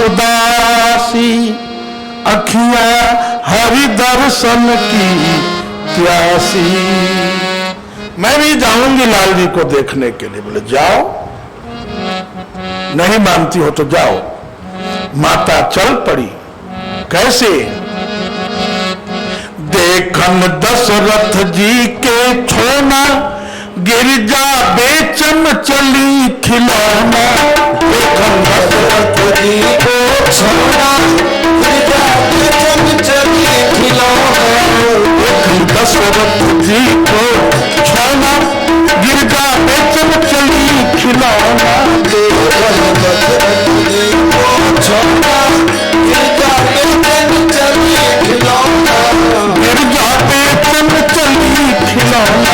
उदासी, अखियां हरि दर्शन की प्यासी। मैं भी जाऊंगी लाल जी को देखने के लिए। बोले जाओ, नहीं मानती हो तो जाओ। माता चल पड़ी। कैसे? देखन दशरथ जी के छोना, गिरजा बेचन चली खिलौना। देखन दशरथ जी को छोना, गिरजा बेचन चली खिलौना। देखन दशरथ जी को छोना, गिरजा बेचन चली खिलौना। देखन दशरथ जी को छोना, गिरजा बेचन चली खिलौना। गिरजा बेचन चली खिलौना।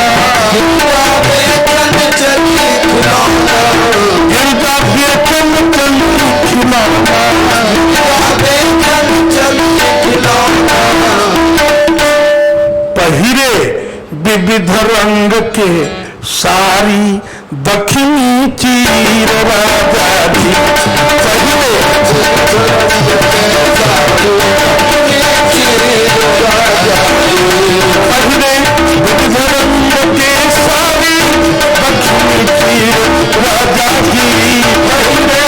विविध रंग के सारी दक्षिणी चीर राजा जी पहले विविध रंग के सारी दक्षिणी चीर राजा जी पहले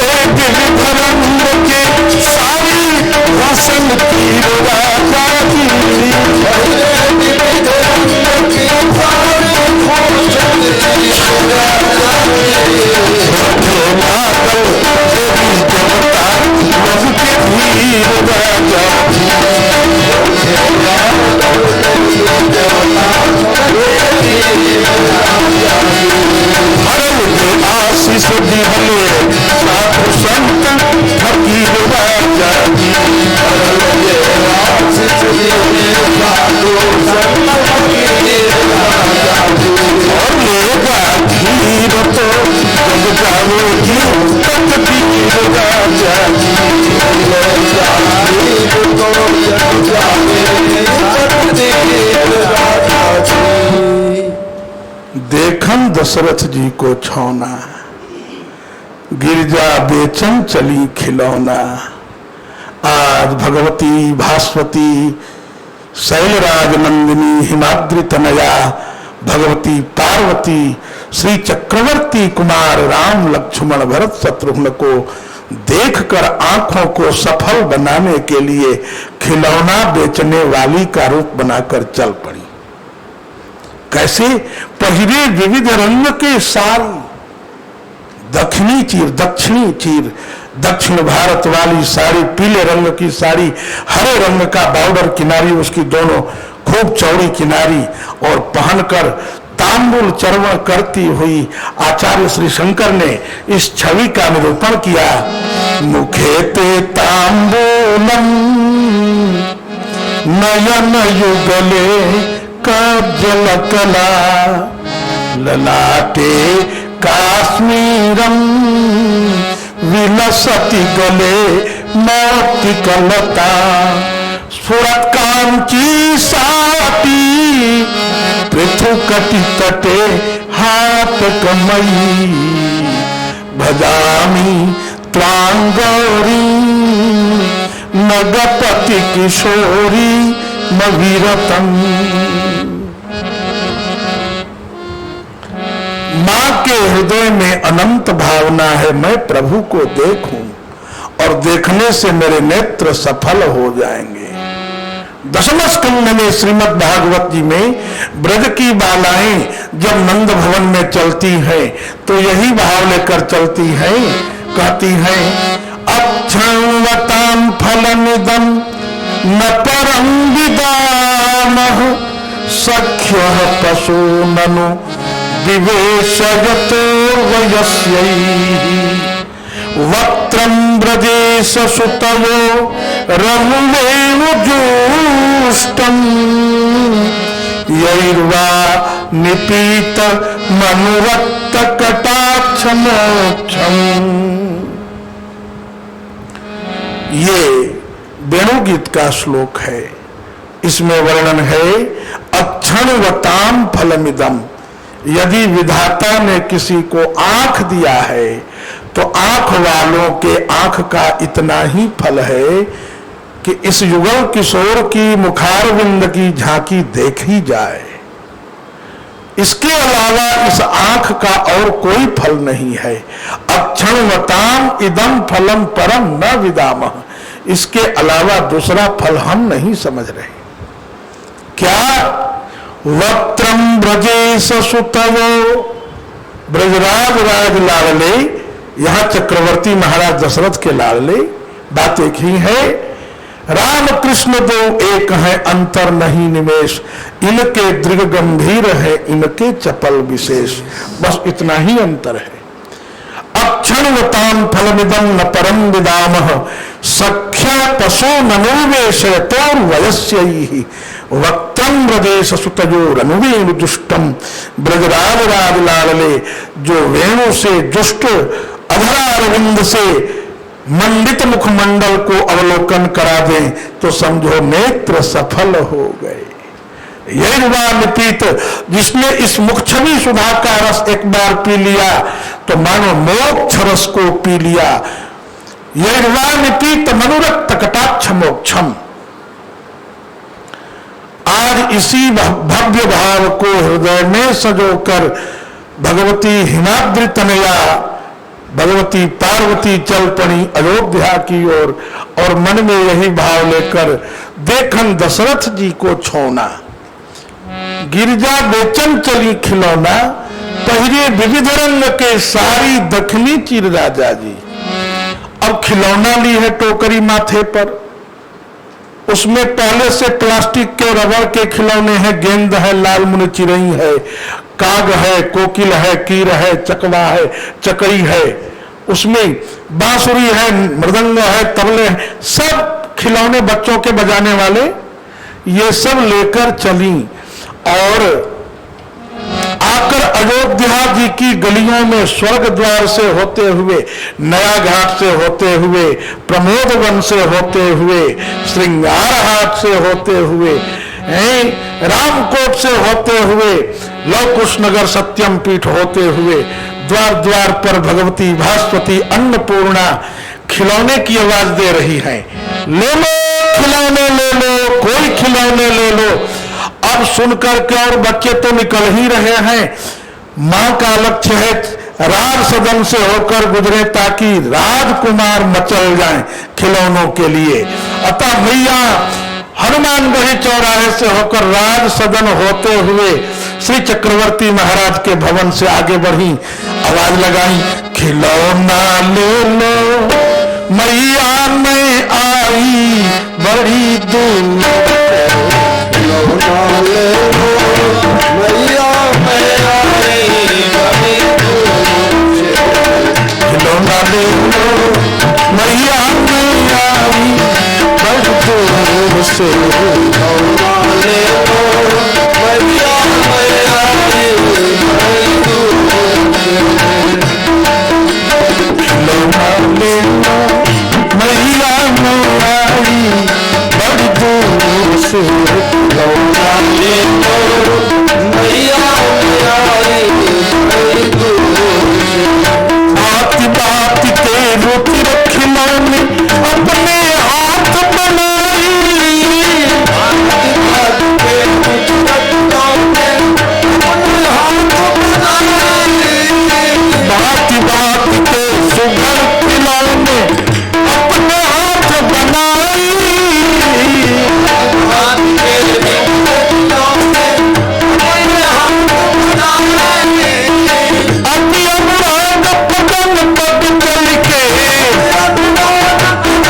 विविध रंग के सारी रसन तीर राजा जी आशीष दिहले साधु संत फकीर राजा जी और लेगा धीर तो जग जाओगी तकदीर राजा जी देखन दशरथ जी को छौना गिरजा बेचन चली खिलौना। आज भगवती भास्वती शैलराज नंदिनी हिमाद्रि तनया भगवती पार्वती श्री चक्रवर्ती कुमार राम लक्ष्मण भरत शत्रुघ्न को देखकर आंखों को सफल बनाने के लिए खिलौना बेचने वाली का रूप बनाकर चल पड़ी। कैसे? पहले विविध रंग के सारी दक्षिणी चीर दक्षिण भारत वाली साड़ी, पीले रंग की साड़ी, हरे रंग का बॉर्डर किनारी उसकी दोनों खूब चौड़ी किनारी और पहनकर तांबूल चर्वण करती हुई आचार्य श्री शंकर ने इस छवि का निरूपण किया। मुखे ते तांबूलम नयन युगले काजल कला ललाटे काश्मीरम विलसति गले मोती कलता स्फुरत कांची साटी पृथु कटि तटे हाथ कमई भजामी त्वांगौरी नगपति किशोरी मवीरतम। मां के हृदय में अनंत भावना है, मैं प्रभु को देखूं और देखने से मेरे नेत्र सफल हो जाएंगे। दशम स्कंद में श्रीमद् भागवत जी में ब्रज की बालाएं जब नंद भवन में चलती हैं तो यही भाव लेकर चलती हैं, कहती हैं अक्षणवतां फलनिदं न परं विदामः सख्यः पशो ननु विवेशयतो वयस्यैः वक्त्रं ब्रजेश सुतयो रघुवेणुजुष्टं यैर्वा निपीत मनुरक्त कटाक्षमोक्षम्। ये वेणुगीत का श्लोक है। इसमें वर्णन है अक्षणवताम फलमिदम। यदि विधाता ने किसी को आंख दिया है तो आंख वालों के आंख का इतना ही फल है कि इस युगल किशोर की मुखारविंद की झांकी देखी जाए। इसके अलावा इस आंख का और कोई फल नहीं है। अक्षणवताम इदम फलम परम न विदामः। इसके अलावा दूसरा फल हम नहीं समझ रहे। क्या? वक्त्रम ब्रजेश सुतवो, ब्रजराज राज लाडले, यहां चक्रवर्ती महाराज दशरथ के लाडले। बात एक ही है। राम कृष्ण दो एक है, अंतर नहीं निमेश। इनके दृढ़ गंभीर है, इनके चपल विशेष। बस इतना ही अंतर है। अक्षणवताम फलमिदं न परम विदामः सख्या पशो ननुवेशयतो वयस्यैः वक्त्रं ब्रजेश सुतयो रनुवेणु दुष्टम। ब्रजराज राज लाडले जो वेणु से जुष्ट अधरारविंद से मंडित मुखमंडल को अवलोकन करा दें तो समझो नेत्र सफल हो गए। यही निपीत, जिसने इस मुख छवि सुधा का रस एक बार पी लिया तो मानो मोक्ष रस को पी लिया। यही निपीत मनोरक्त कटाक्ष मोक्षम। आज इसी भव्य भाव को हृदय में सजोकर भगवती हिमाद्रि तनया भगवती पार्वती चल पड़ी अयोध्या की ओर और मन में यही भाव लेकर देखन दशरथ जी को छोना। गिरजा बेचन चली खिलौना, पहिरे विविध रंग के सारी दखनी चिर राजा जी। अब खिलौना ली है टोकरी माथे पर, उसमें पहले से प्लास्टिक के रबड़ के खिलौने हैं, गेंद है, लाल मुनि चिरई है, काग है, कोकिल है, कीर है, चकवा है, चकई है, उसमें बांसुरी है, मृदंग है, तबले है, सब खिलौने बच्चों के बजाने वाले, ये सब लेकर चली और आकर अयोध्या जी की गलियों में स्वर्ग द्वार से होते हुए, नया घाट से होते हुए, प्रमोद वन से होते हुए, श्रृंगार हाट से होते हुए, रामकोट से होते हुए, लव कुश नगर सत्यम पीठ होते हुए, द्वार द्वार पर भगवती भास्वती अन्नपूर्णा खिलौने की आवाज दे रही है। ले लो खिलौने, ले लो, कोई खिलौने ले लो। अब सुनकर के और बच्चे तो निकल ही रहे हैं। मां का लक्ष्य है राज सदन से होकर गुजरे ताकि राजकुमार मचल जाएं खिलौनों के लिए। अतः भैया हनुमानगढ़ी चौराहे से होकर राज सदन होते हुए श्री चक्रवर्ती महाराज के भवन से आगे बढ़ी, आवाज लगाई, खिलौना ले लो मैया मैं आई बड़ी दूर। खिलौना ले लो मैया मैं आई बड़ी दूर से। खिलौना ले लो मैया मैं आई बड़ी दूर से। खिलौना ले लो मैया मैं आई बड़ी दूर से। खिलौना ले लो मैया मैं आई बड़ी दूर से। खिलौना ले लो मैया मैं आई बड़ी दूर से। बात बात के रोटी खिलौने अपने हाथ बनाई। बात के खिलौने अपने हाथ बनाए। बात बात के सुगर खिलौने अपने हाथ बनाई। बात के खिलौने अपने हाथ बनाए। अति अनुराग पतन पग चल के, अनुराग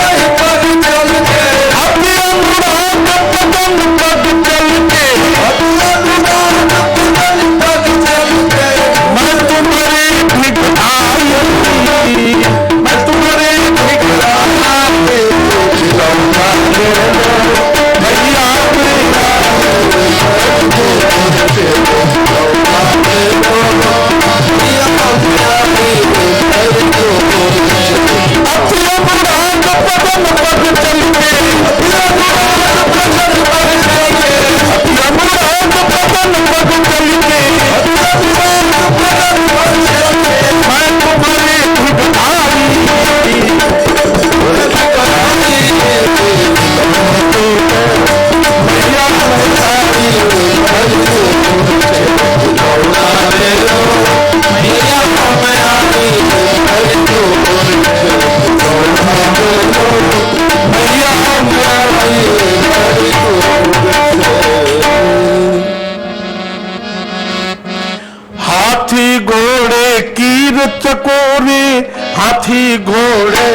पर चल के, अति अनुराग पतन पग चल के, अनुराग पर चल के। मैं तुम्हारे भिखारी, मैं तुम्हारे भिखारी। खिलौना ले लो मैया मेरा अति अनुराग पतन पग चल के, अति अनुराग पतन पग चल के, मैं तुम्हारे भिखारी। हाथी घोड़े कीर चकोरे, हाथी घोड़े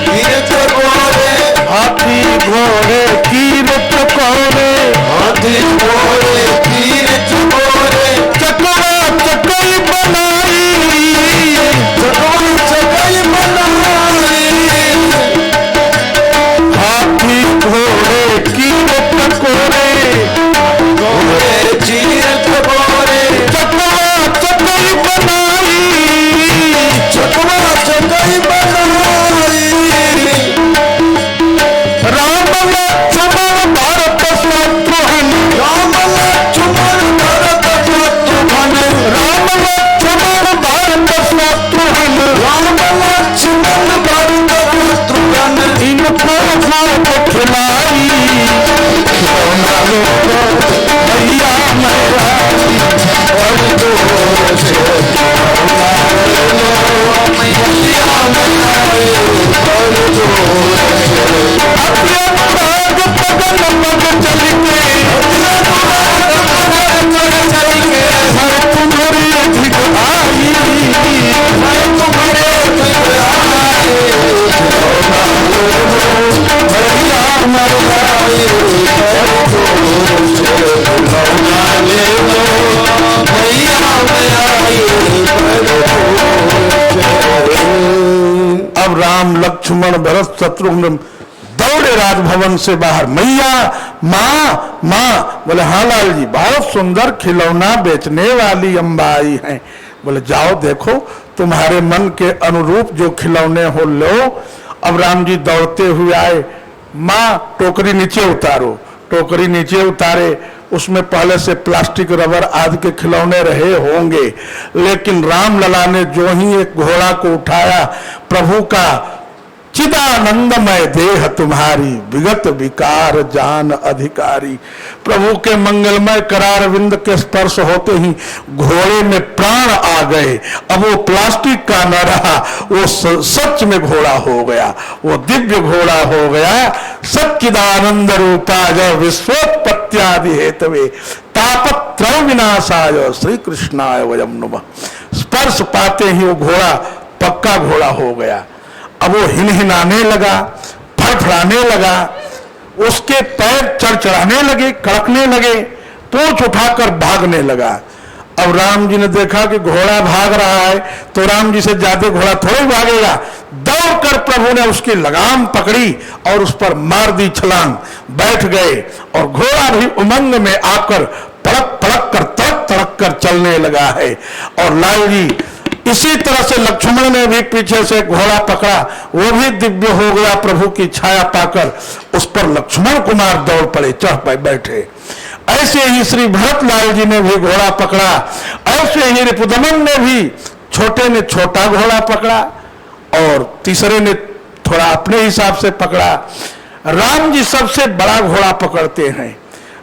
कीर चकोरे, हाथी घोड़े कीर चकोरे, हाथी घोड़े कीर चकोरे। चकवा चकई बनाई। चकोर चकई बनाई। हाथी घोड़े कीर चकोरे, घोड़े चीर चकोरे। चकवा चकई बनाई। चकवा चकई बनाई। लक्ष्मण भरत शत्रुघ्न दौड़े राजभवन से बाहर, मैया माँ माँ। बोले हाँ लाल जी, बहुत सुंदर खिलौना बेचने वाली अम्बा आई हैं। बोले जाओ देखो तुम्हारे मन के अनुरूप जो खिलौने हो लो। अब राम जी दौड़ते हुए आए, माँ टोकरी नीचे उतारो। टोकरी नीचे उतारे, उसमें पहले से प्लास्टिक रबर आदि के खिलौने रहे होंगे, लेकिन राम लला ने जो ही एक घोड़ा को उठाया, प्रभु का चिदानंदमय देह तुम्हारी, विगत विकार जान अधिकारी। प्रभु के मंगलमय करार विंद के स्पर्श होते ही घोड़े में प्राण आ गए। अब वो प्लास्टिक का न रहा, वो सच में घोड़ा हो गया, वो दिव्य घोड़ा हो गया। सच्चिदानंद रूपाय विश्वोत्पत्त्यादि हेतवे तापत्रय विनाशाय श्री कृष्णाय वयम नमः। स्पर्श पाते ही वो घोड़ा पक्का घोड़ा हो गया। अब वो हिनहिनाने लगा, फड़फड़ाने लगा, उसके पैर चढ़चढ़ाने लगे, कड़कने लगे, पूंछ उठाकर भागने लगा। अब राम जी ने देखा कि घोड़ा भाग रहा है तो राम जी से ज्यादा घोड़ा थोड़ी भागेगा। दौड़कर प्रभु ने उसकी लगाम पकड़ी और उस पर मार दी छलांग, बैठ गए और घोड़ा भी उमंग में आकर पड़क पड़क कर तड़क तड़क कर चलने लगा है। और लाल जी इसी तरह से लक्ष्मण ने भी पीछे से घोड़ा पकड़ा, वो भी दिव्य हो गया। प्रभु की छाया पाकर उस पर लक्ष्मण कुमार दौड़ पड़े, चढ़ पे बैठे। ऐसे ही श्री भरत लाल जी ने भी घोड़ा पकड़ा। ऐसे ही रिपुदमन ने भी, छोटे ने छोटा घोड़ा पकड़ा और तीसरे ने थोड़ा अपने हिसाब से पकड़ा। राम जी सबसे बड़ा घोड़ा पकड़ते हैं,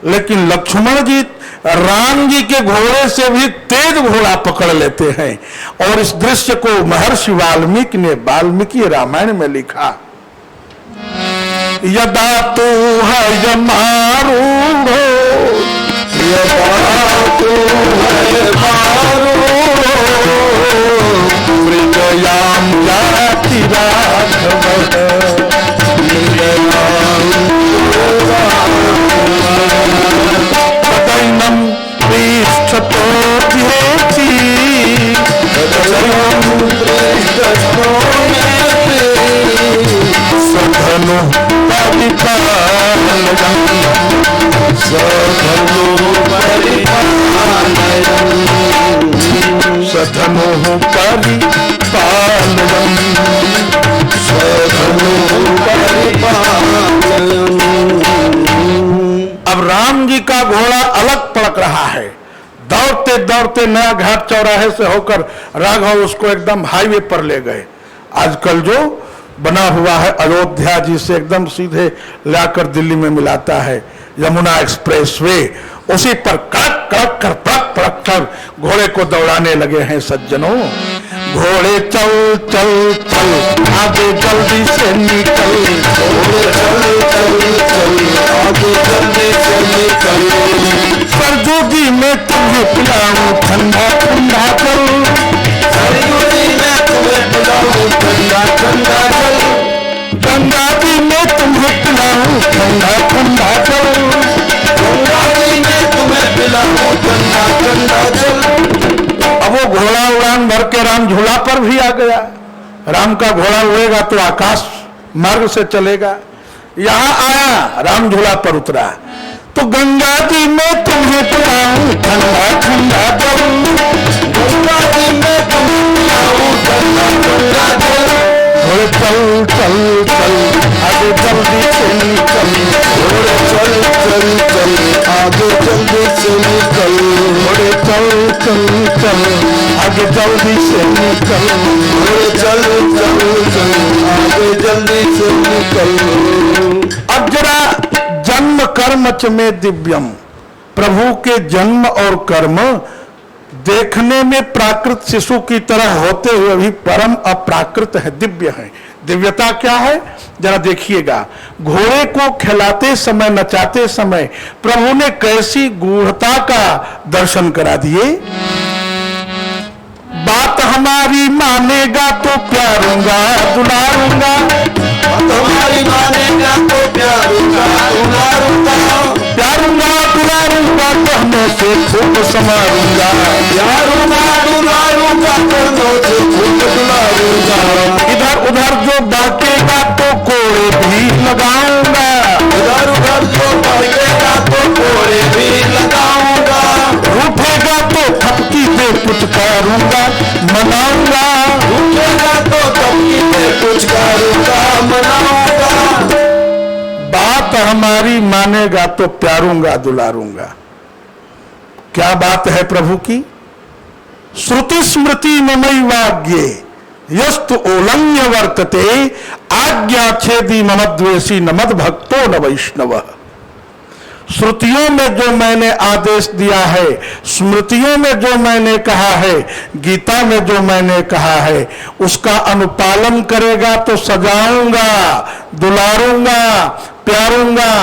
लेकिन लक्ष्मण जी राम जी के घोड़े से भी तेज घोड़ा पकड़ लेते हैं। और इस दृश्य को महर्षि वाल्मीकि ने वाल्मीकि रामायण में लिखा, यदा तू है मारूढ़ो, यदा तू है मारूढ़ो, मृगयाम जाति राघव, तदैनं पृष्ठतो ध्येति, तदैनं पृष्ठतो ध्येति, सधनु परिपालयन्, सधनु परिपालयन्, सधनु परिपालयन्, सधनु परिपालयन्। अब राम जी का घोड़ा अलग पड़क रहा है। दौड़ते दौड़ते नया घाट चौराहे से होकर राघव उसको एकदम हाईवे पर ले गए। आजकल जो बना हुआ है अयोध्या जी से एकदम सीधे लाकर दिल्ली में मिलाता है, यमुना एक्सप्रेसवे, उसी पर कड़क कड़क कर पड़क पड़क कर घोड़े को दौड़ाने लगे हैं सज्जनों। घोड़े चल चल चल आगे जल्दी से निकल, घोड़े चल चल चल आगे जल्दी से निकल, सरजूदी में तुम्हें पिलाऊं ठंडा ठंडा जल, सरजूदी में तुम्हें पिलाऊं ठंडा ठंडा जल, गंगा जी में तुम्हें पिलाऊं ठंडा ठंडा जल, गंगा जी में तुम्हें पिलाऊं ठंडा ठंडा जल। अब वो घोड़ा उड़ान भर के राम झूला पर भी आ गया। राम का घोड़ा उड़ेगा तो आकाश मार्ग से चलेगा। यहाँ आया, राम झूला पर उतरा तो गंगा जी में तुम्हें पिलाऊं ठंडा ठंडा जल, गंगा जी में तुम्हें पिलाऊं ठंडा ठंडा जल, घोड़े चल चल चल आगे जल्दी से निकल, घोड़े चल चल चल आगे जल्दी से निकल, घोड़े चल चल चल आगे जल्दी से निकल, घोड़े चल चल चल आगे जल्दी से निकल। अब जरा जन्म कर्म च में दिव्यम, प्रभु के जन्म और कर्म देखने में प्राकृत शिशु की तरह होते हुए भी परम अप्राकृत है, दिव्य है। दिव्यता क्या है जरा देखिएगा। घोड़े को खिलाते समय, नचाते समय प्रभु ने कैसी गूढ़ता का दर्शन करा दिए। बात हमारी मानेगा तो प्यारूंगा दुलारूंगा, बात हमारी मानेगा तो प्यारूंगा दुलारूंगा, प्यारूंगा दुलारूंगा कहने से खूब संवारूंगा, प्यारूंगा दुलारूंगा कहने से खूब दुलारूंगा। इधर उधर जो बाकेगा तो भी लगाऊंगा। इधर उधर जो बहकेगा तो कोड़े भी लगाऊंगा। उठेगा तो थपकी दे पुचकारूंगा मनाऊंगा। उठेगा तो थपकी दे पुचकारूंगा मनाऊंगा। बात हमारी मानेगा तो प्यारूंगा दुलारूंगा। क्या बात है प्रभु की? श्रुति स्मृति ममई वाग्ये यस्तु ओलंघ्य वर्तते आज्ञा छेदी ममद्वेषी न मद भक्तो न वैष्णव। श्रुतियों में जो मैंने आदेश दिया है, स्मृतियों में जो मैंने कहा है, गीता में जो मैंने कहा है, उसका अनुपालन करेगा तो सजाऊंगा, दुलारूंगा, प्यारूंगा।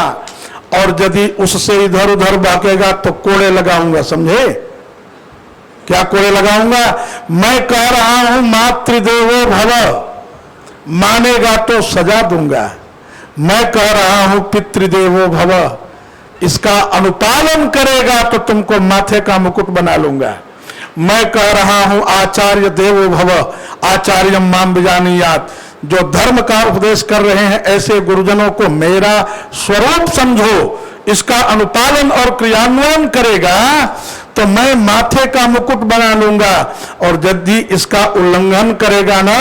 और यदि उससे इधर उधर भागेगा तो कोड़े लगाऊंगा। समझे? क्या कोड़े लगाऊंगा? मैं कह रहा हूं मातृदेवो भव, मानेगा तो सजा दूंगा। मैं कह रहा हूं पितृदेवो भव, इसका अनुपालन करेगा तो तुमको माथे का मुकुट बना लूंगा। मैं कह रहा हूं आचार्य देवो भव, आचार्यम माम विजानीयात्, जो धर्म का उपदेश कर रहे हैं ऐसे गुरुजनों को मेरा स्वरूप समझो। इसका अनुपालन और क्रियान्वयन करेगा तो मैं माथे का मुकुट बना लूंगा। और यदि इसका उल्लंघन करेगा ना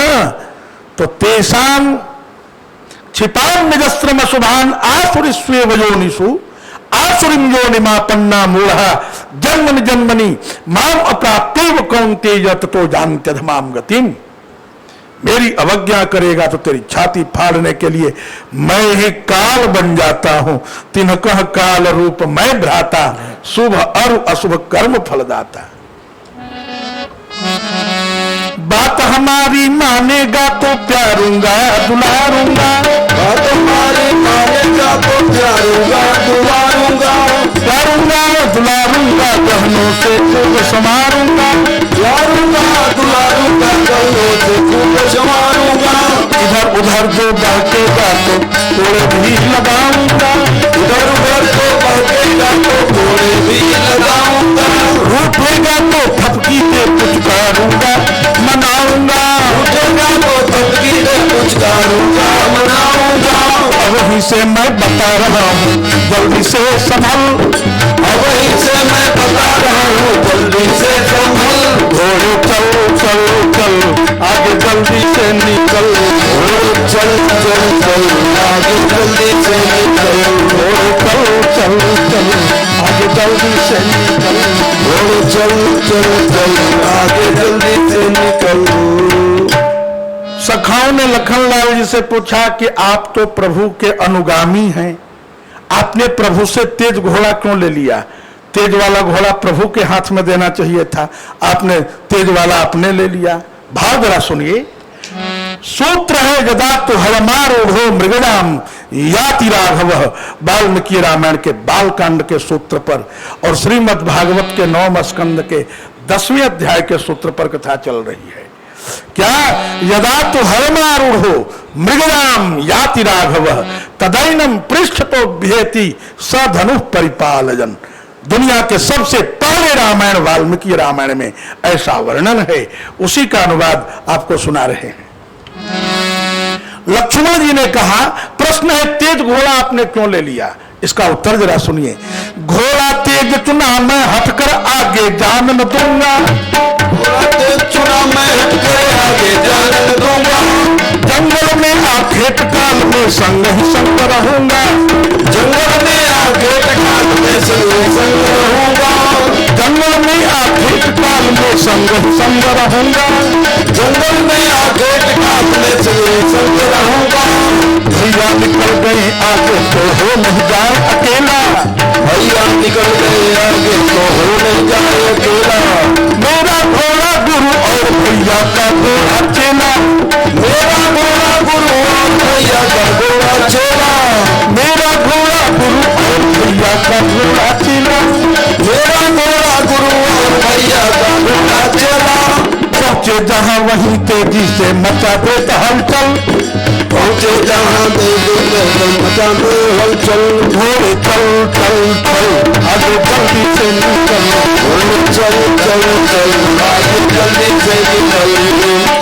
तो तेषाम क्षिपान निजस्त्रम शुभान आसुरिस्वे वयोनिषु आसुरिम योनिमापन्ना मूढ़ा जन्मनि जन्मनि माम अप्राप्तेव कौन्तेय ततो जानत्यधमाम गतिम। मेरी अवज्ञा करेगा तो तेरी छाती फाड़ने के लिए मैं ही काल बन जाता हूं। तिनकह काल रूप मैं भ्राता, शुभ और अशुभ कर्म फलदाता। बात हमारी मानेगा तो प्यारूंगा दुलारूंगा। बात हमारी मानेगा तो प्यारूंगा दुलारूंगा। प्यारूंगा दुलारूंगा गहनों से खूब संवारूंगा। प्यारूंगा दुलारूंगा गहनों से खूब संवारूंगा। इधर उधर जो बहकेगा तो कोड़े भी लगाऊंगा। इधर उधर जो बहकेगा तो कोड़े भी लगाऊंगा। उठेगा तो थपकी दे पुचकारूंगा मनाऊंगा। उठेगा तो थपकी दे पुचकारूंगा मनाऊंगा। वहीं से मैं बता रहा हूँ जल्दी से संभल। वहीं से मैं बता रहा हूँ जल्दी से संभल। घोड़े चल चल चल आगे जल्दी से निकल। घोड़े चल चल चल आगे जल्दी से निकल। घोड़े चल चल चल आगे जल्दी से निकल। घोड़े चल चल चल आगे जल्दी से निकल। सखाओं ने लखनलाल जी से पूछा कि आप तो प्रभु के अनुगामी हैं, आपने प्रभु से तेज घोड़ा क्यों ले लिया? तेज वाला घोड़ा प्रभु के हाथ में देना चाहिए था, आपने तेज वाला अपने ले लिया। भाव जरा सुनिए। सूत्र है यदा तो हलमारूढ़ो मृगणाम याति राघव, वाल्मीकि रामायण के बालकांड के सूत्र पर और श्रीमद् भागवत के 9वें स्कंद के 10वें अध्याय के सूत्र पर कथा चल रही है। क्या? यदा तो हलमारूढ़ो मृगणाम याति राघव तदैनम पृष्ठ तो भेति सधनु परिपालजन। दुनिया के सबसे पहले रामायण वाल्मीकि रामायण में ऐसा वर्णन है, उसी का अनुवाद आपको सुना रहे हैं। लक्ष्मण जी ने कहा, प्रश्न है तेज घोड़ा आपने क्यों ले लिया? इसका उत्तर जरा सुनिए। घोड़ा तेज चुना मैं हटकर आगे जान न दूंगा। घोड़ा तेज चुना मैं हटकर आगे जान न दूंगा। जंगल में आखेट काल में संग ही संग रहूंगा। जंगल में आखेट काल में संग ही संग रहूंगा। जंगल में आखेट काल में संग ही संग रहूंगा। जंगल में आखेट काल में संग ही संग रहूंगा। भैया निकल गए आगे तो हो नहीं जाए अकेला। भैया निकल गए आगे तो हो नहीं जाए अकेला। मेरा घोड़ा गुरु और भैया का घोड़ा चेला। मेरा घोड़ा गुरु और भैया का घोड़ा चेला। मेरा घोड़ा गुरु और भैया का घोड़ा चेला। मेरा घोड़ा गुरु और भैया का घोड़ा चेला। पहुंचे जहां वहीं तेजी से मचा देता हलचल। पहुंचे जहां तेजी से मचा दे हलचल। घोड़े चल चल चल आगे जल्दी से निकल। घोड़े चल चल चल आगे जल्दी से निकल।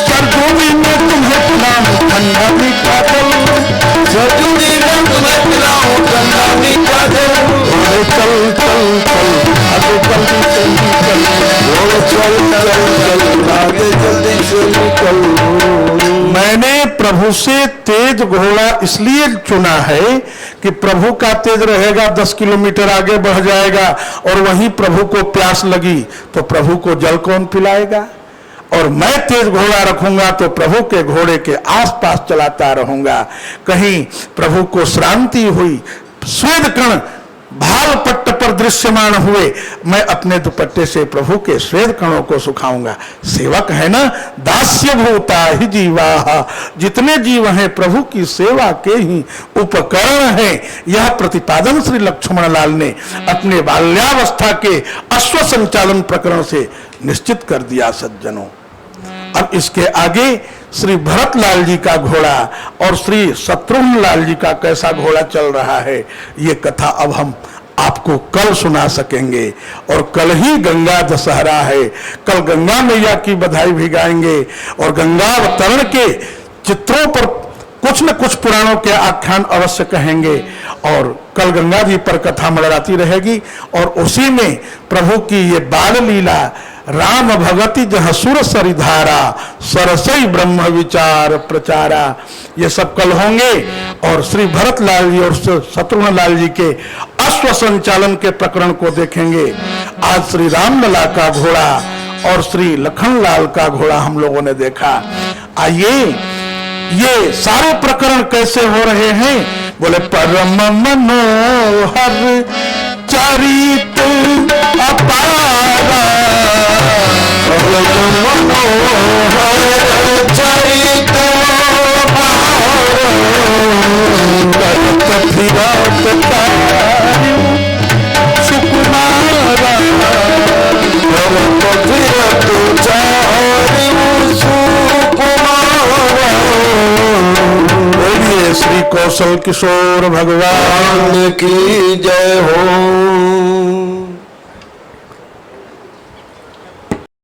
सरजोरी में तुम्हें नाम ठंडा मीठा जल। चल चल चल आगे जल्दी से निकल। मैंने प्रभु से तेज घोड़ा इसलिए चुना है कि प्रभु का तेज रहेगा 10 किलोमीटर आगे बढ़ जाएगा और वहीं प्रभु को प्यास लगी तो प्रभु को जल कौन पिलाएगा, और मैं तेज घोड़ा रखूंगा तो प्रभु के घोड़े के आसपास चलाता रहूंगा। कहीं प्रभु को श्रांति हुई, स्वेद कण भाल पट्ट पर दृश्यमान हुए, मैं अपने दुपट्टे से प्रभु के स्वेद कणों को सुखाऊंगा। सेवक है ना, दास्य भूता ही जीवा, जितने जीव हैं प्रभु की सेवा के ही उपकरण हैं। यह प्रतिपादन श्री लक्ष्मण लाल ने अपने बाल्यावस्था के अश्व संचालन प्रकरण से निश्चित कर दिया। सज्जनों, अब इसके आगे श्री भरत लाल जी का घोड़ा और श्री शत्रुघ्न लाल जी का कैसा घोड़ा चल रहा है, ये कथा अब हम आपको कल सुना सकेंगे। और कल ही गंगा दशहरा है, कल गंगा मैया की बधाई भी गाएंगे और गंगा अवतरण के चित्रों पर कुछ न कुछ पुराणों के आख्यान अवश्य कहेंगे। और कल गंगा जी पर कथा मंडराती रहेगी और उसी में प्रभु की ये बाल लीला, राम भगति जह सुर सरिधारा, सरसई ब्रह्म विचार प्रचारा, ये सब कल होंगे। और श्री भरत लाल जी और शत्रुघ्न लाल जी के अश्व संचालन के प्रकरण को देखेंगे। आज श्री रामलला का घोड़ा और श्री लखन लाल का घोड़ा हम लोगों ने देखा। आइए ये सारे प्रकरण कैसे हो रहे हैं, बोले परम मनोहर चरित अपारा, परम मनोहर चरित करत फिरत तारु सुकुमारा, करत फिरत तारु सुकुमारा। बोलिए श्री कौशल किशोर भगवान की जय हो।